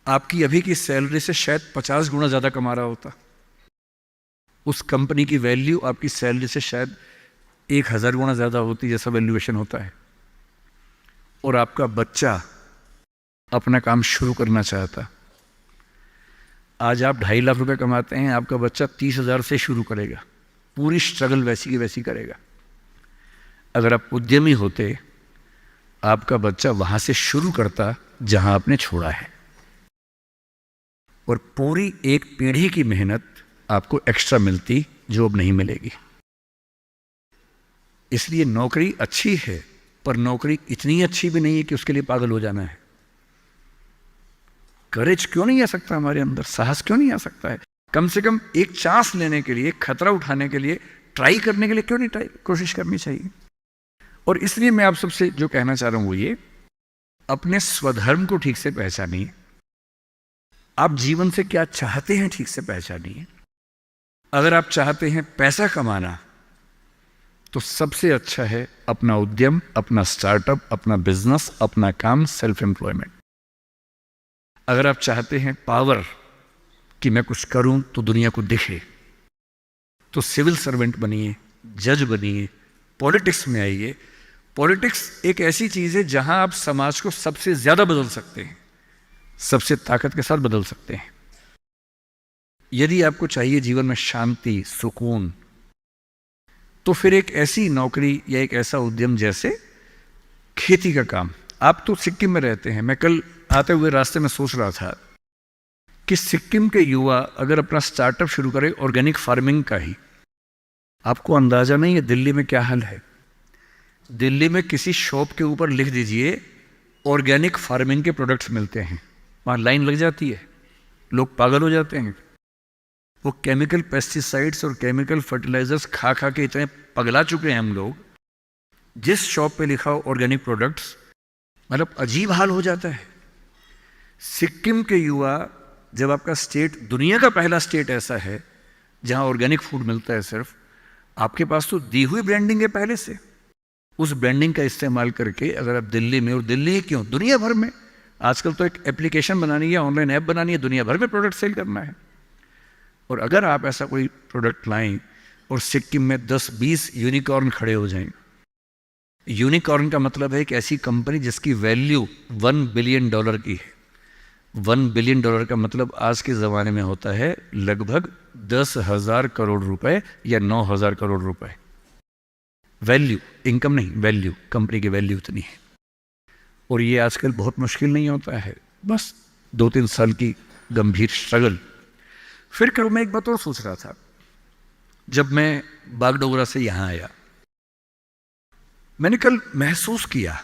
आपकी अभी की सैलरी से शायद 50 गुना ज्यादा कमा रहा होता, उस कंपनी की वैल्यू आपकी सैलरी से शायद 1000 गुना ज्यादा होती, जैसा वैल्यूएशन होता है, और आपका बच्चा अपना काम शुरू करना चाहता। आज आप 2.5 लाख रुपए कमाते हैं, आपका बच्चा 30,000 से शुरू करेगा, पूरी स्ट्रगल वैसी की वैसी करेगा। अगर आप उद्यमी होते, आपका बच्चा वहां से शुरू करता जहां आपने छोड़ा है, और पूरी एक पीढ़ी की मेहनत आपको एक्स्ट्रा मिलती जो अब नहीं मिलेगी। इसलिए नौकरी अच्छी है, पर नौकरी इतनी अच्छी भी नहीं है कि उसके लिए पागल हो जाना है। करेज क्यों नहीं आ सकता हमारे अंदर, साहस क्यों नहीं आ सकता है? कम से कम एक चांस लेने के लिए, खतरा उठाने के लिए, ट्राई करने के लिए क्यों नहीं कोशिश करनी चाहिए। और इसलिए मैं आप सबसे जो कहना चाह रहा हूं वो ये, अपने स्वधर्म को ठीक से पहचानिए। आप जीवन से क्या चाहते हैं ठीक से पहचानिए। अगर आप चाहते हैं पैसा कमाना तो सबसे अच्छा है अपना उद्यम, अपना स्टार्टअप, अपना बिजनेस, अपना काम, सेल्फ एम्प्लॉयमेंट। अगर आप चाहते हैं पावर कि मैं कुछ करूं तो दुनिया को दिखे, तो सिविल सर्वेंट बनिए, जज बनिए, पॉलिटिक्स में आइए। पॉलिटिक्स एक ऐसी चीज है जहां आप समाज को सबसे ज्यादा बदल सकते हैं, सबसे ताकत के साथ बदल सकते हैं। यदि आपको चाहिए जीवन में शांति, सुकून, तो फिर एक ऐसी नौकरी या एक ऐसा उद्यम जैसे खेती का काम। आप तो सिक्किम में रहते हैं, मैं कल आते हुए रास्ते में सोच रहा था कि सिक्किम के युवा अगर अपना स्टार्टअप शुरू करें ऑर्गेनिक फार्मिंग का ही, आपको अंदाजा नहीं है दिल्ली में क्या हाल है। दिल्ली में किसी शॉप के ऊपर लिख दीजिए ऑर्गेनिक फार्मिंग के प्रोडक्ट्स मिलते हैं, वहां लाइन लग जाती है, लोग पागल हो जाते हैं। वो केमिकल पेस्टिसाइड्स और केमिकल फर्टिलाइजर्स खा खा के इतने पगला चुके हैं हम लोग, जिस शॉप पे लिखा हो ऑर्गेनिक प्रोडक्ट्स, मतलब अजीब हाल हो जाता है। सिक्किम के युवा, जब आपका स्टेट दुनिया का पहला स्टेट ऐसा है जहां ऑर्गेनिक फूड मिलता है सिर्फ, आपके पास तो दी हुई ब्रांडिंग है पहले से। उस ब्रांडिंग का इस्तेमाल करके अगर आप दिल्ली में, और दिल्ली ही क्यों, दुनिया भर में, आजकल तो एक एप्लीकेशन बनानी है, ऑनलाइन ऐप बनानी है, दुनिया भर में प्रोडक्ट सेल करना है। और अगर आप ऐसा कोई प्रोडक्ट लाएं और सिक्किम में 10-20 यूनिकॉर्न खड़े हो जाएं, यूनिकॉर्न का मतलब है एक ऐसी कंपनी जिसकी वैल्यू $1 बिलियन की है। $1 बिलियन का मतलब आज के ज़माने में होता है लगभग 10,000 करोड़ रुपए या 9,000 करोड़ रुपए। वैल्यू, इनकम नहीं, वैल्यू, कंपनी की वैल्यू इतनी है। और ये आजकल बहुत मुश्किल नहीं होता है, बस 2-3 साल की गंभीर स्ट्रगल। फिर कल मैं एक बात और सोच रहा था, जब मैं बागडोगरा से यहां आया, मैंने कल महसूस किया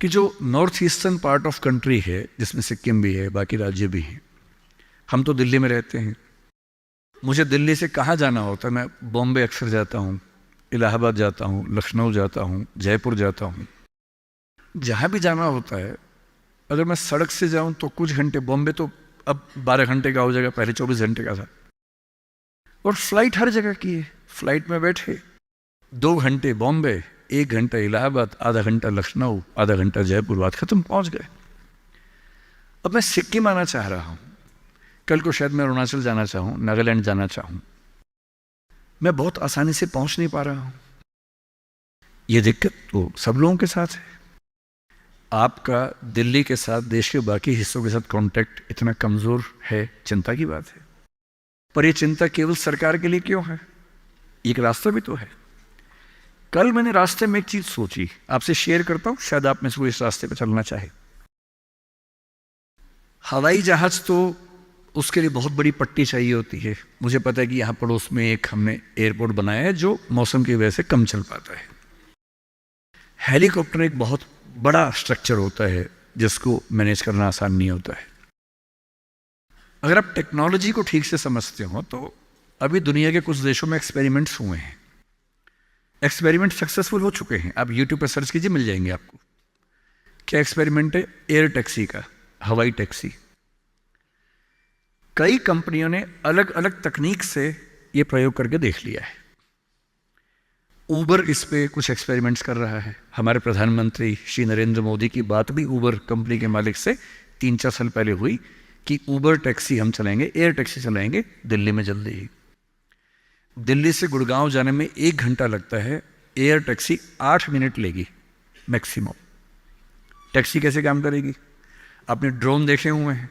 कि जो north eastern part of country है, जिसमें सिक्किम भी है, बाकी राज्य भी हैं, हम तो दिल्ली में रहते हैं। मुझे दिल्ली से कहाँ जाना होता है, मैं बॉम्बे अक्सर जाता हूँ, इलाहाबाद जाता हूँ, लखनऊ जाता हूँ, जयपुर जाता हूँ। जहाँ भी जाना होता है, अगर मैं सड़क से जाऊँ तो कुछ घंटे, बॉम्बे तो अब 12 घंटे का हो जाएगा, पहले 24 घंटे का था। और फ्लाइट हर जगह की है, फ्लाइट में बैठे 2 घंटे बॉम्बे, 1 घंटा इलाहाबाद, आधा घंटा लखनऊ, आधा घंटा जयपुर, बात खत्म, पहुंच गए। अब मैं सिक्किम आना चाह रहा हूं, कल को शायद मैं अरुणाचल जाना चाहूं, नागालैंड जाना चाहूं, मैं बहुत आसानी से पहुंच नहीं पा रहा हूं। यह दिक्कत तो सब लोगों के साथ है। आपका दिल्ली के साथ, देश के बाकी हिस्सों के साथ कांटेक्ट इतना कमजोर है, चिंता की बात है। पर यह चिंता केवल सरकार के लिए क्यों है? एक रास्ता भी तो है। कल मैंने रास्ते में एक चीज सोची, आपसे शेयर करता हूं, शायद आप में से कोई इस रास्ते पर चलना चाहे। हवाई जहाज तो उसके लिए बहुत बड़ी पट्टी चाहिए होती है। मुझे पता है कि यहां पड़ोस में एक हमने एयरपोर्ट बनाया है जो मौसम की वजह से कम चल पाता है। हेलीकॉप्टर एक बहुत बड़ा स्ट्रक्चर होता है जिसको मैनेज करना आसान नहीं होता है। अगर आप टेक्नोलॉजी को ठीक से समझते हो तो अभी दुनिया के कुछ देशों में एक्सपेरिमेंट्स हुए हैं, एक्सपेरिमेंट सक्सेसफुल हो चुके हैं। आप यूट्यूब पर सर्च कीजिए, मिल जाएंगे आपको। क्या एक्सपेरिमेंट है? एयर टैक्सी का, हवाई टैक्सी। कई कंपनियों ने अलग अलग तकनीक से यह प्रयोग करके देख लिया है। ऊबर इस पे कुछ एक्सपेरिमेंट्स कर रहा है। हमारे प्रधानमंत्री श्री नरेंद्र मोदी की बात भी ऊबर कंपनी के मालिक से 3-4 साल पहले हुई कि ऊबर टैक्सी हम चलाएंगे, एयर टैक्सी चलाएंगे दिल्ली में जल्दी ही। दिल्ली से गुड़गांव जाने में 1 घंटा लगता है, एयर टैक्सी 8 मिनट लेगी मैक्सिमम। टैक्सी कैसे काम करेगी? आपने ड्रोन देखे हुए हैं,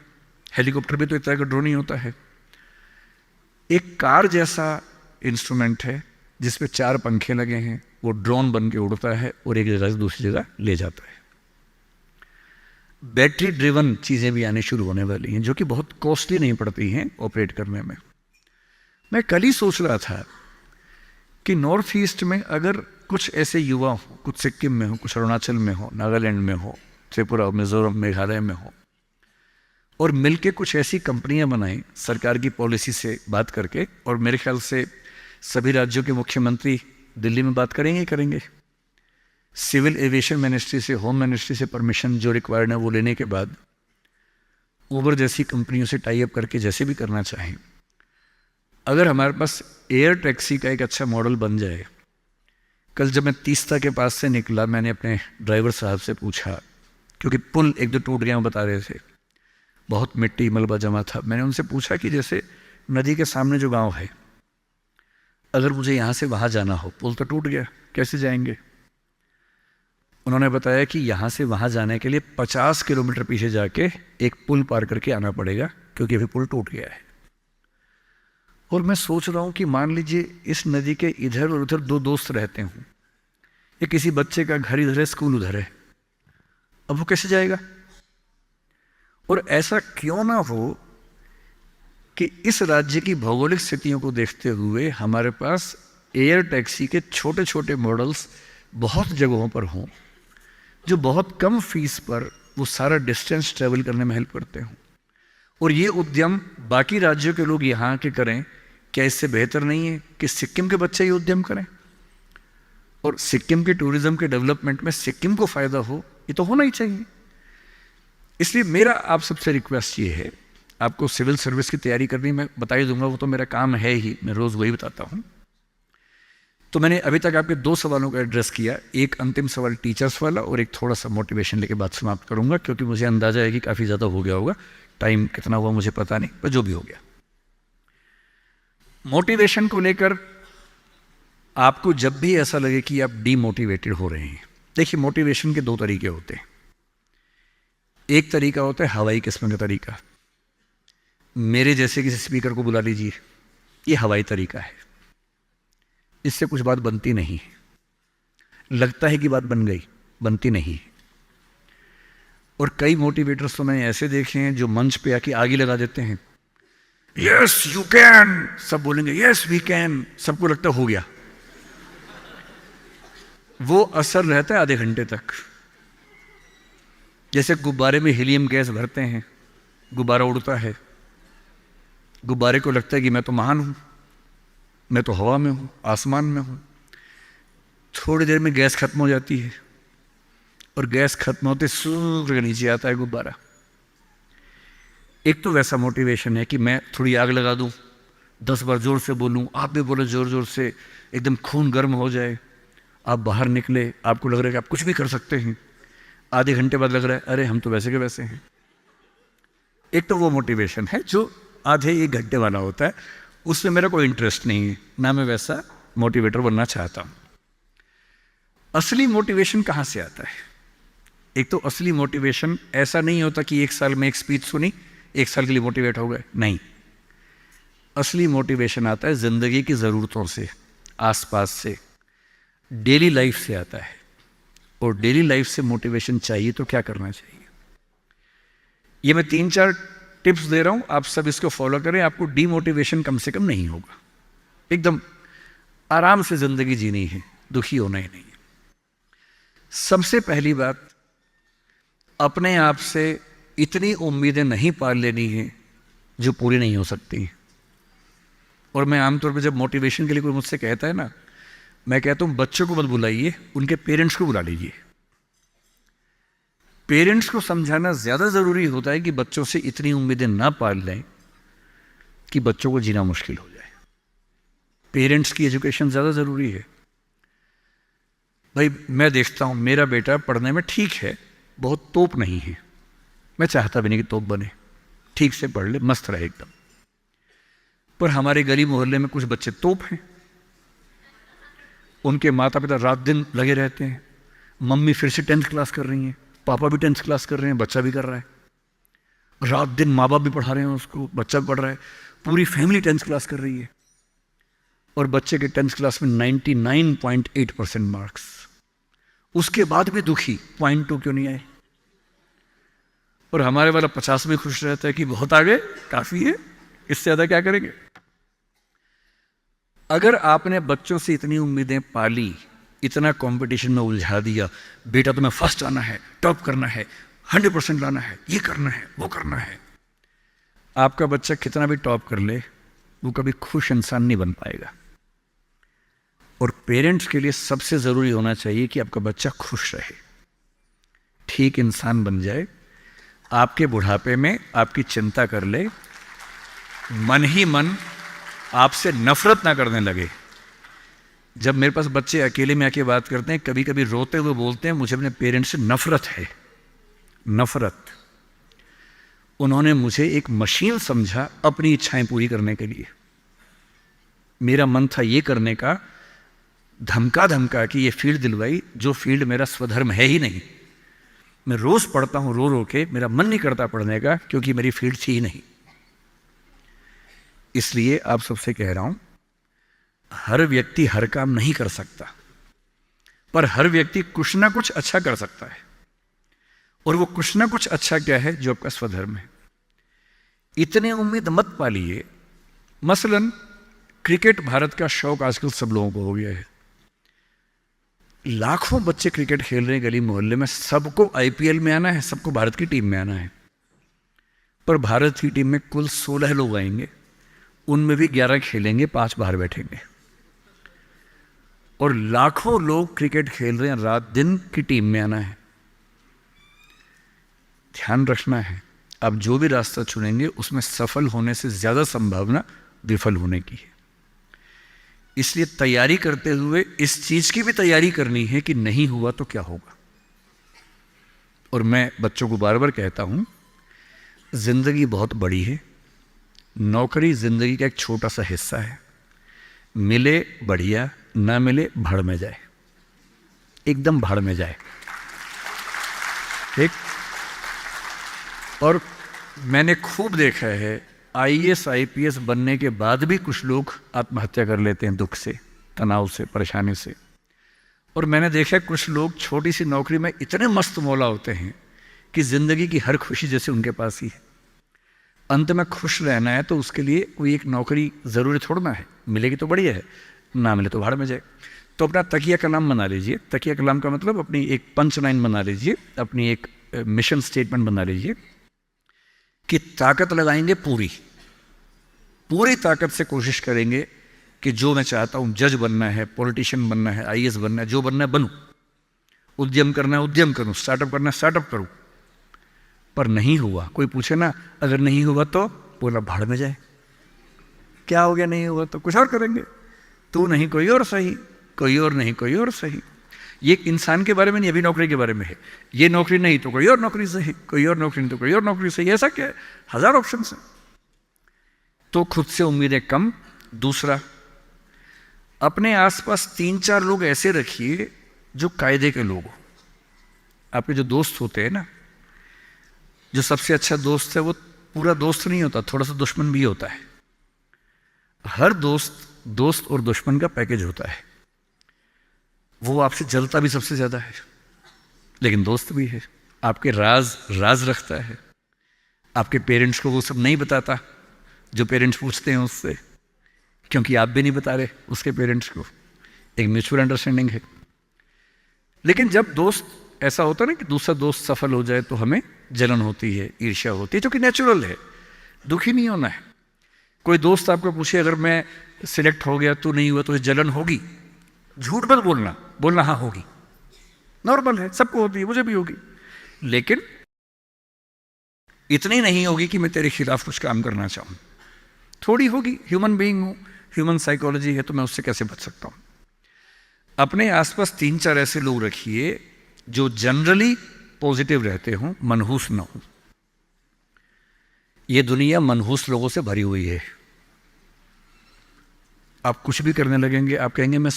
हेलीकॉप्टर भी तो इस तरह का ड्रोन ही होता है। एक कार जैसा इंस्ट्रूमेंट है जिसपे 4 पंखे लगे हैं, वो ड्रोन बन के उड़ता है और एक जगह से दूसरी जगह ले जाता है। बैटरी ड्रिवन चीज़ें भी आने शुरू होने वाली हैं जो कि बहुत कॉस्टली नहीं पड़ती हैं ऑपरेट करने में। मैं कल ही सोच रहा था कि नॉर्थ ईस्ट में अगर कुछ ऐसे युवा हो, कुछ सिक्किम में हो, कुछ अरुणाचल में हो, नागालैंड में हो, त्रिपुरा, मिजोरम, मेघालय में हो, और मिलके कुछ ऐसी कंपनियां बनाएं सरकार की पॉलिसी से बात करके, और मेरे ख्याल से सभी राज्यों के मुख्यमंत्री दिल्ली में बात करेंगे ही करेंगे। सिविल एविएशन मिनिस्ट्री से, होम मिनिस्ट्री से परमिशन जो रिक्वायर्ड है वो लेने के बाद उबर जैसी कंपनियों से टाई अप करके जैसे भी करना चाहें, अगर हमारे पास एयर टैक्सी का एक अच्छा मॉडल बन जाए। कल जब मैं तीस्ता के पास से निकला, मैंने अपने ड्राइवर साहब से पूछा, क्योंकि पुल एक दो टूट गया बता रहे थे, बहुत मिट्टी मलबा जमा था। मैंने उनसे पूछा कि जैसे नदी के सामने जो गांव है, अगर मुझे यहाँ से वहाँ जाना हो, पुल तो टूट गया, कैसे जाएंगे? उन्होंने बताया कि यहाँ से वहाँ जाने के लिए 50 किलोमीटर पीछे जाके एक पुल पार करके आना पड़ेगा, क्योंकि अभी पुल टूट गया है। और मैं सोच रहा हूँ कि मान लीजिए इस नदी के इधर और उधर दो दोस्त रहते हों, या किसी बच्चे का घर इधर है, स्कूल उधर है, अब वो कैसे जाएगा? और ऐसा क्यों ना हो कि इस राज्य की भौगोलिक स्थितियों को देखते हुए हमारे पास एयर टैक्सी के छोटे छोटे मॉडल्स बहुत जगहों पर हों, जो बहुत कम फीस पर वो सारा डिस्टेंस ट्रेवल करने में हेल्प करते हों। और ये उद्यम बाकी राज्यों के लोग यहाँ के करें, क्या इससे बेहतर नहीं है कि सिक्किम के बच्चे ये उद्यम करें? और सिक्किम के टूरिज्म के डेवलपमेंट में सिक्किम को फ़ायदा हो, ये तो होना ही चाहिए। इसलिए मेरा आप सबसे रिक्वेस्ट ये है, आपको सिविल सर्विस की तैयारी करनी मैं बता ही दूंगा, वो तो मेरा काम है ही, मैं रोज़ वही बताता हूँ। तो मैंने अभी तक आपके 2 सवालों का एड्रेस किया, एक अंतिम सवाल टीचर्स वाला और एक थोड़ा सा मोटिवेशन लेके बात समाप्त करूँगा, क्योंकि मुझे अंदाजा है कि काफ़ी ज़्यादा हो गया होगा, टाइम कितना हुआ मुझे पता नहीं, पर जो भी हो गया। मोटिवेशन को लेकर आपको जब भी ऐसा लगे कि आप डीमोटिवेटेड हो रहे हैं, देखिए मोटिवेशन के 2 तरीके होते हैं। एक तरीका होता है हवाई किस्म का तरीका, मेरे जैसे किसी स्पीकर को बुला लीजिए, ये हवाई तरीका है, इससे कुछ बात बनती नहीं है, लगता है कि बात बन गई, बनती नहीं है। और कई मोटिवेटर्स तो मैंने ऐसे देखे हैं जो मंच पे आके आगे लगा देते हैं, यस यू कैन, सब बोलेंगे यस वी कैन, सबको लगता हो गया। वो असर रहता है आधे घंटे तक, जैसे गुब्बारे में हीलियम गैस भरते हैं, गुब्बारा उड़ता है, गुब्बारे को लगता है कि मैं तो महान हूं, मैं तो हवा में हूं, आसमान में हूं। थोड़ी देर में गैस खत्म हो जाती है और गैस खत्म होते सूर्य के नीचे आता है गुब्बारा। एक तो वैसा मोटिवेशन है कि मैं थोड़ी आग लगा दूं, 10 बार जोर से बोलूं, आप भी बोले जोर जोर से, एकदम खून गर्म हो जाए, आप बाहर निकले, आपको लग रहा है कि आप कुछ भी कर सकते हैं, आधे घंटे बाद लग रहा है अरे हम तो वैसे के वैसे हैं। एक तो वो मोटिवेशन है जो आधे 1 घंटे वाला होता है, उसमें मेरा कोई इंटरेस्ट नहीं है, ना मैं वैसा मोटिवेटर बनना चाहता हूं। असली मोटिवेशन कहाँ से आता है? एक तो असली मोटिवेशन ऐसा नहीं होता कि 1 साल में एक स्पीच सुनी, 1 साल के लिए मोटिवेट हो गए, नहीं। असली मोटिवेशन आता है जिंदगी की ज़रूरतों से, आसपास से, डेली लाइफ से आता है। और डेली लाइफ से मोटिवेशन चाहिए तो क्या करना चाहिए? ये मैं 3-4 टिप्स दे रहा हूं, आप सब इसको फॉलो करें, आपको डीमोटिवेशन कम से कम नहीं होगा। एकदम आराम से जिंदगी जीनी है, दुखी होना ही नहीं है। सबसे पहली बात, अपने आप से इतनी उम्मीदें नहीं पाल लेनी है जो पूरी नहीं हो सकती। और मैं आमतौर पर जब मोटिवेशन के लिए कोई मुझसे कहता है ना, मैं कहता हूं बच्चों को मत बुलाइए, उनके पेरेंट्स को बुला लीजिए। पेरेंट्स को समझाना ज़्यादा ज़रूरी होता है कि बच्चों से इतनी उम्मीदें ना पाल लें कि बच्चों को जीना मुश्किल हो जाए। पेरेंट्स की एजुकेशन ज़्यादा ज़रूरी है। भाई मैं देखता हूँ मेरा बेटा पढ़ने में ठीक है, बहुत तोप नहीं है, मैं चाहता भी नहीं कि तोप बने, ठीक से पढ़ ले, मस्त रहे एकदम। पर हमारे गली मोहल्ले में कुछ बच्चे तोप हैं, उनके माता पिता रात दिन लगे रहते हैं, मम्मी फिर से 10th क्लास कर रही हैं, पापा भी 10th क्लास कर रहे हैं, बच्चा भी कर रहा है, रात दिन माँ बाप भी पढ़ा रहे हैं उसको, बच्चा भी पढ़ रहा है, पूरी फैमिली 10th क्लास कर रही है। और बच्चे के 10th क्लास में 99.8% मार्क्स, उसके बाद भी दुखी, 0.2 क्यों नहीं आए? और हमारे वाला 50 में खुश रहता है कि बहुत आगे, काफ़ी है, इससे ज़्यादा क्या करेंगे? अगर आपने बच्चों से इतनी उम्मीदें पाली, इतना कंपटीशन में उलझा दिया, बेटा तुम्हें फर्स्ट आना है, टॉप करना है, 100% लाना है, ये करना है, वो करना है, आपका बच्चा कितना भी टॉप कर ले, वो कभी खुश इंसान नहीं बन पाएगा। और पेरेंट्स के लिए सबसे ज़रूरी होना चाहिए कि आपका बच्चा खुश रहे, ठीक इंसान बन जाए, आपके बुढ़ापे में आपकी चिंता कर ले, मन ही मन आपसे नफरत ना करने लगे। जब मेरे पास बच्चे अकेले में आके बात करते हैं, कभी कभी रोते हुए बोलते हैं मुझे अपने पेरेंट्स से नफरत है, नफरत। उन्होंने मुझे एक मशीन समझा अपनी इच्छाएं पूरी करने के लिए। मेरा मन था ये करने का, धमका धमका कि ये फील्ड दिलवाई जो फील्ड मेरा स्वधर्म है ही नहीं। मैं रोज़ पढ़ता हूँ रो रो के, मेरा मन नहीं करता पढ़ने का क्योंकि मेरी फील्ड थी ही नहीं। इसलिए आप सबसे कह रहा हूँ, हर व्यक्ति हर काम नहीं कर सकता, पर हर व्यक्ति कुछ ना कुछ अच्छा कर सकता है। और वो कुछ ना कुछ अच्छा क्या है? जो आपका स्वधर्म है। इतने उम्मीद मत पालिए। मसलन क्रिकेट भारत का शौक आजकल सब लोगों को हो गया है। लाखों बच्चे क्रिकेट खेल रहे हैं गली मोहल्ले में, सबको आईपीएल में आना है, सबको भारत की टीम में आना है। पर भारत की टीम में कुल 16 लोग आएंगे, उनमें भी 11 खेलेंगे, 5 बाहर बैठेंगे। और लाखों लोग क्रिकेट खेल रहे हैं, रात दिन की टीम में आना है। ध्यान रखना है, आप जो भी रास्ता चुनेंगे उसमें सफल होने से ज़्यादा संभावना विफल होने की है। इसलिए तैयारी करते हुए इस चीज़ की भी तैयारी करनी है कि नहीं हुआ तो क्या होगा। और मैं बच्चों को बार बार कहता हूँ, ज़िंदगी बहुत बड़ी है, नौकरी ज़िंदगी का एक छोटा सा हिस्सा है। मिले बढ़िया, ना मिले भाड़ में जाए, एकदम भाड़ में जाए, ठीक। और मैंने खूब देखा है, आईएएस आईपीएस बनने के बाद भी कुछ लोग आत्महत्या कर लेते हैं, दुख से, तनाव से, परेशानी से। और मैंने देखा कुछ लोग छोटी सी नौकरी में इतने मस्त मौला होते हैं कि ज़िंदगी की हर खुशी जैसे उनके पास ही है। अंत में खुश रहना है तो उसके लिए कोई एक नौकरी ज़रूरी छोड़ना है, मिलेगी तो बढ़िया है, ना मिले तो भाड़ में जाए। तो अपना तकिया कलाम बना लीजिए। तकिया कलाम का मतलब अपनी एक पंच लाइन बना लीजिए, अपनी एक मिशन स्टेटमेंट बना लीजिए कि ताकत लगाएंगे, पूरी ताकत से कोशिश करेंगे कि जो मैं चाहता हूँ, जज बनना है, पॉलिटिशियन बनना है, आईएएस बनना है, जो बनना है बनूँ, उद्यम करना है उद्यम करूँ, स्टार्टअप करना है स्टार्टअप करूँ। पर नहीं हुआ, कोई पूछे ना अगर नहीं हुआ तो बोला भाड़ में जाए। क्या हो गया? नहीं हुआ तो कुछ और करेंगे। तू नहीं कोई और सही, कोई और नहीं कोई और सही। ये इंसान के बारे में नहीं, अभी नौकरी के बारे में है। ये नौकरी नहीं तो कोई और नौकरी सही, कोई और नौकरी नहीं तो कोई और नौकरी सही। ऐसा क्या है? 1000 ऑप्शन है। तो खुद से उम्मीदें कम। दूसरा, अपने आसपास 3-4 लोग ऐसे रखिए जो कायदे के लोग हो। आपके जो दोस्त होते हैं ना, जो सबसे अच्छा दोस्त है वो पूरा दोस्त नहीं होता, थोड़ा सा दुश्मन भी होता है। हर दोस्त और दुश्मन का पैकेज होता है। वो आपसे जलता भी सबसे ज्यादा है, लेकिन दोस्त भी है। आपके राज रखता है। आपके पेरेंट्स को वो सब नहीं बताता जो पेरेंट्स पूछते हैं उससे, क्योंकि आप भी नहीं बता रहे उसके पेरेंट्स को। एक म्यूचुअल अंडरस्टैंडिंग है। लेकिन जब दोस्त ऐसा होता है ना कि दूसरा दोस्त सफल हो जाए तो हमें जलन होती है, ईर्ष्या होती है, जो कि नेचुरल है। दुखी नहीं होना है। कोई दोस्त आपको पूछे अगर मैं सिलेक्ट हो गया तो नहीं हुआ तो जलन होगी, झूठ मत बोलना हाँ होगी, नॉर्मल है, सबको होती है, मुझे भी होगी। लेकिन इतनी नहीं होगी कि मैं तेरे खिलाफ कुछ काम करना चाहूँ। थोड़ी होगी, ह्यूमन बीइंग हूँ, ह्यूमन साइकोलॉजी है, तो मैं उससे कैसे बच सकता हूँ। अपने आसपास 3-4 ऐसे लोग रखिए जो जनरली पॉजिटिव रहते हों, मनहूस ना हो। ये दुनिया मनहूस लोगों से भरी हुई है। आप कुछ भी करने लगेंगे, आप कहेंगे मैं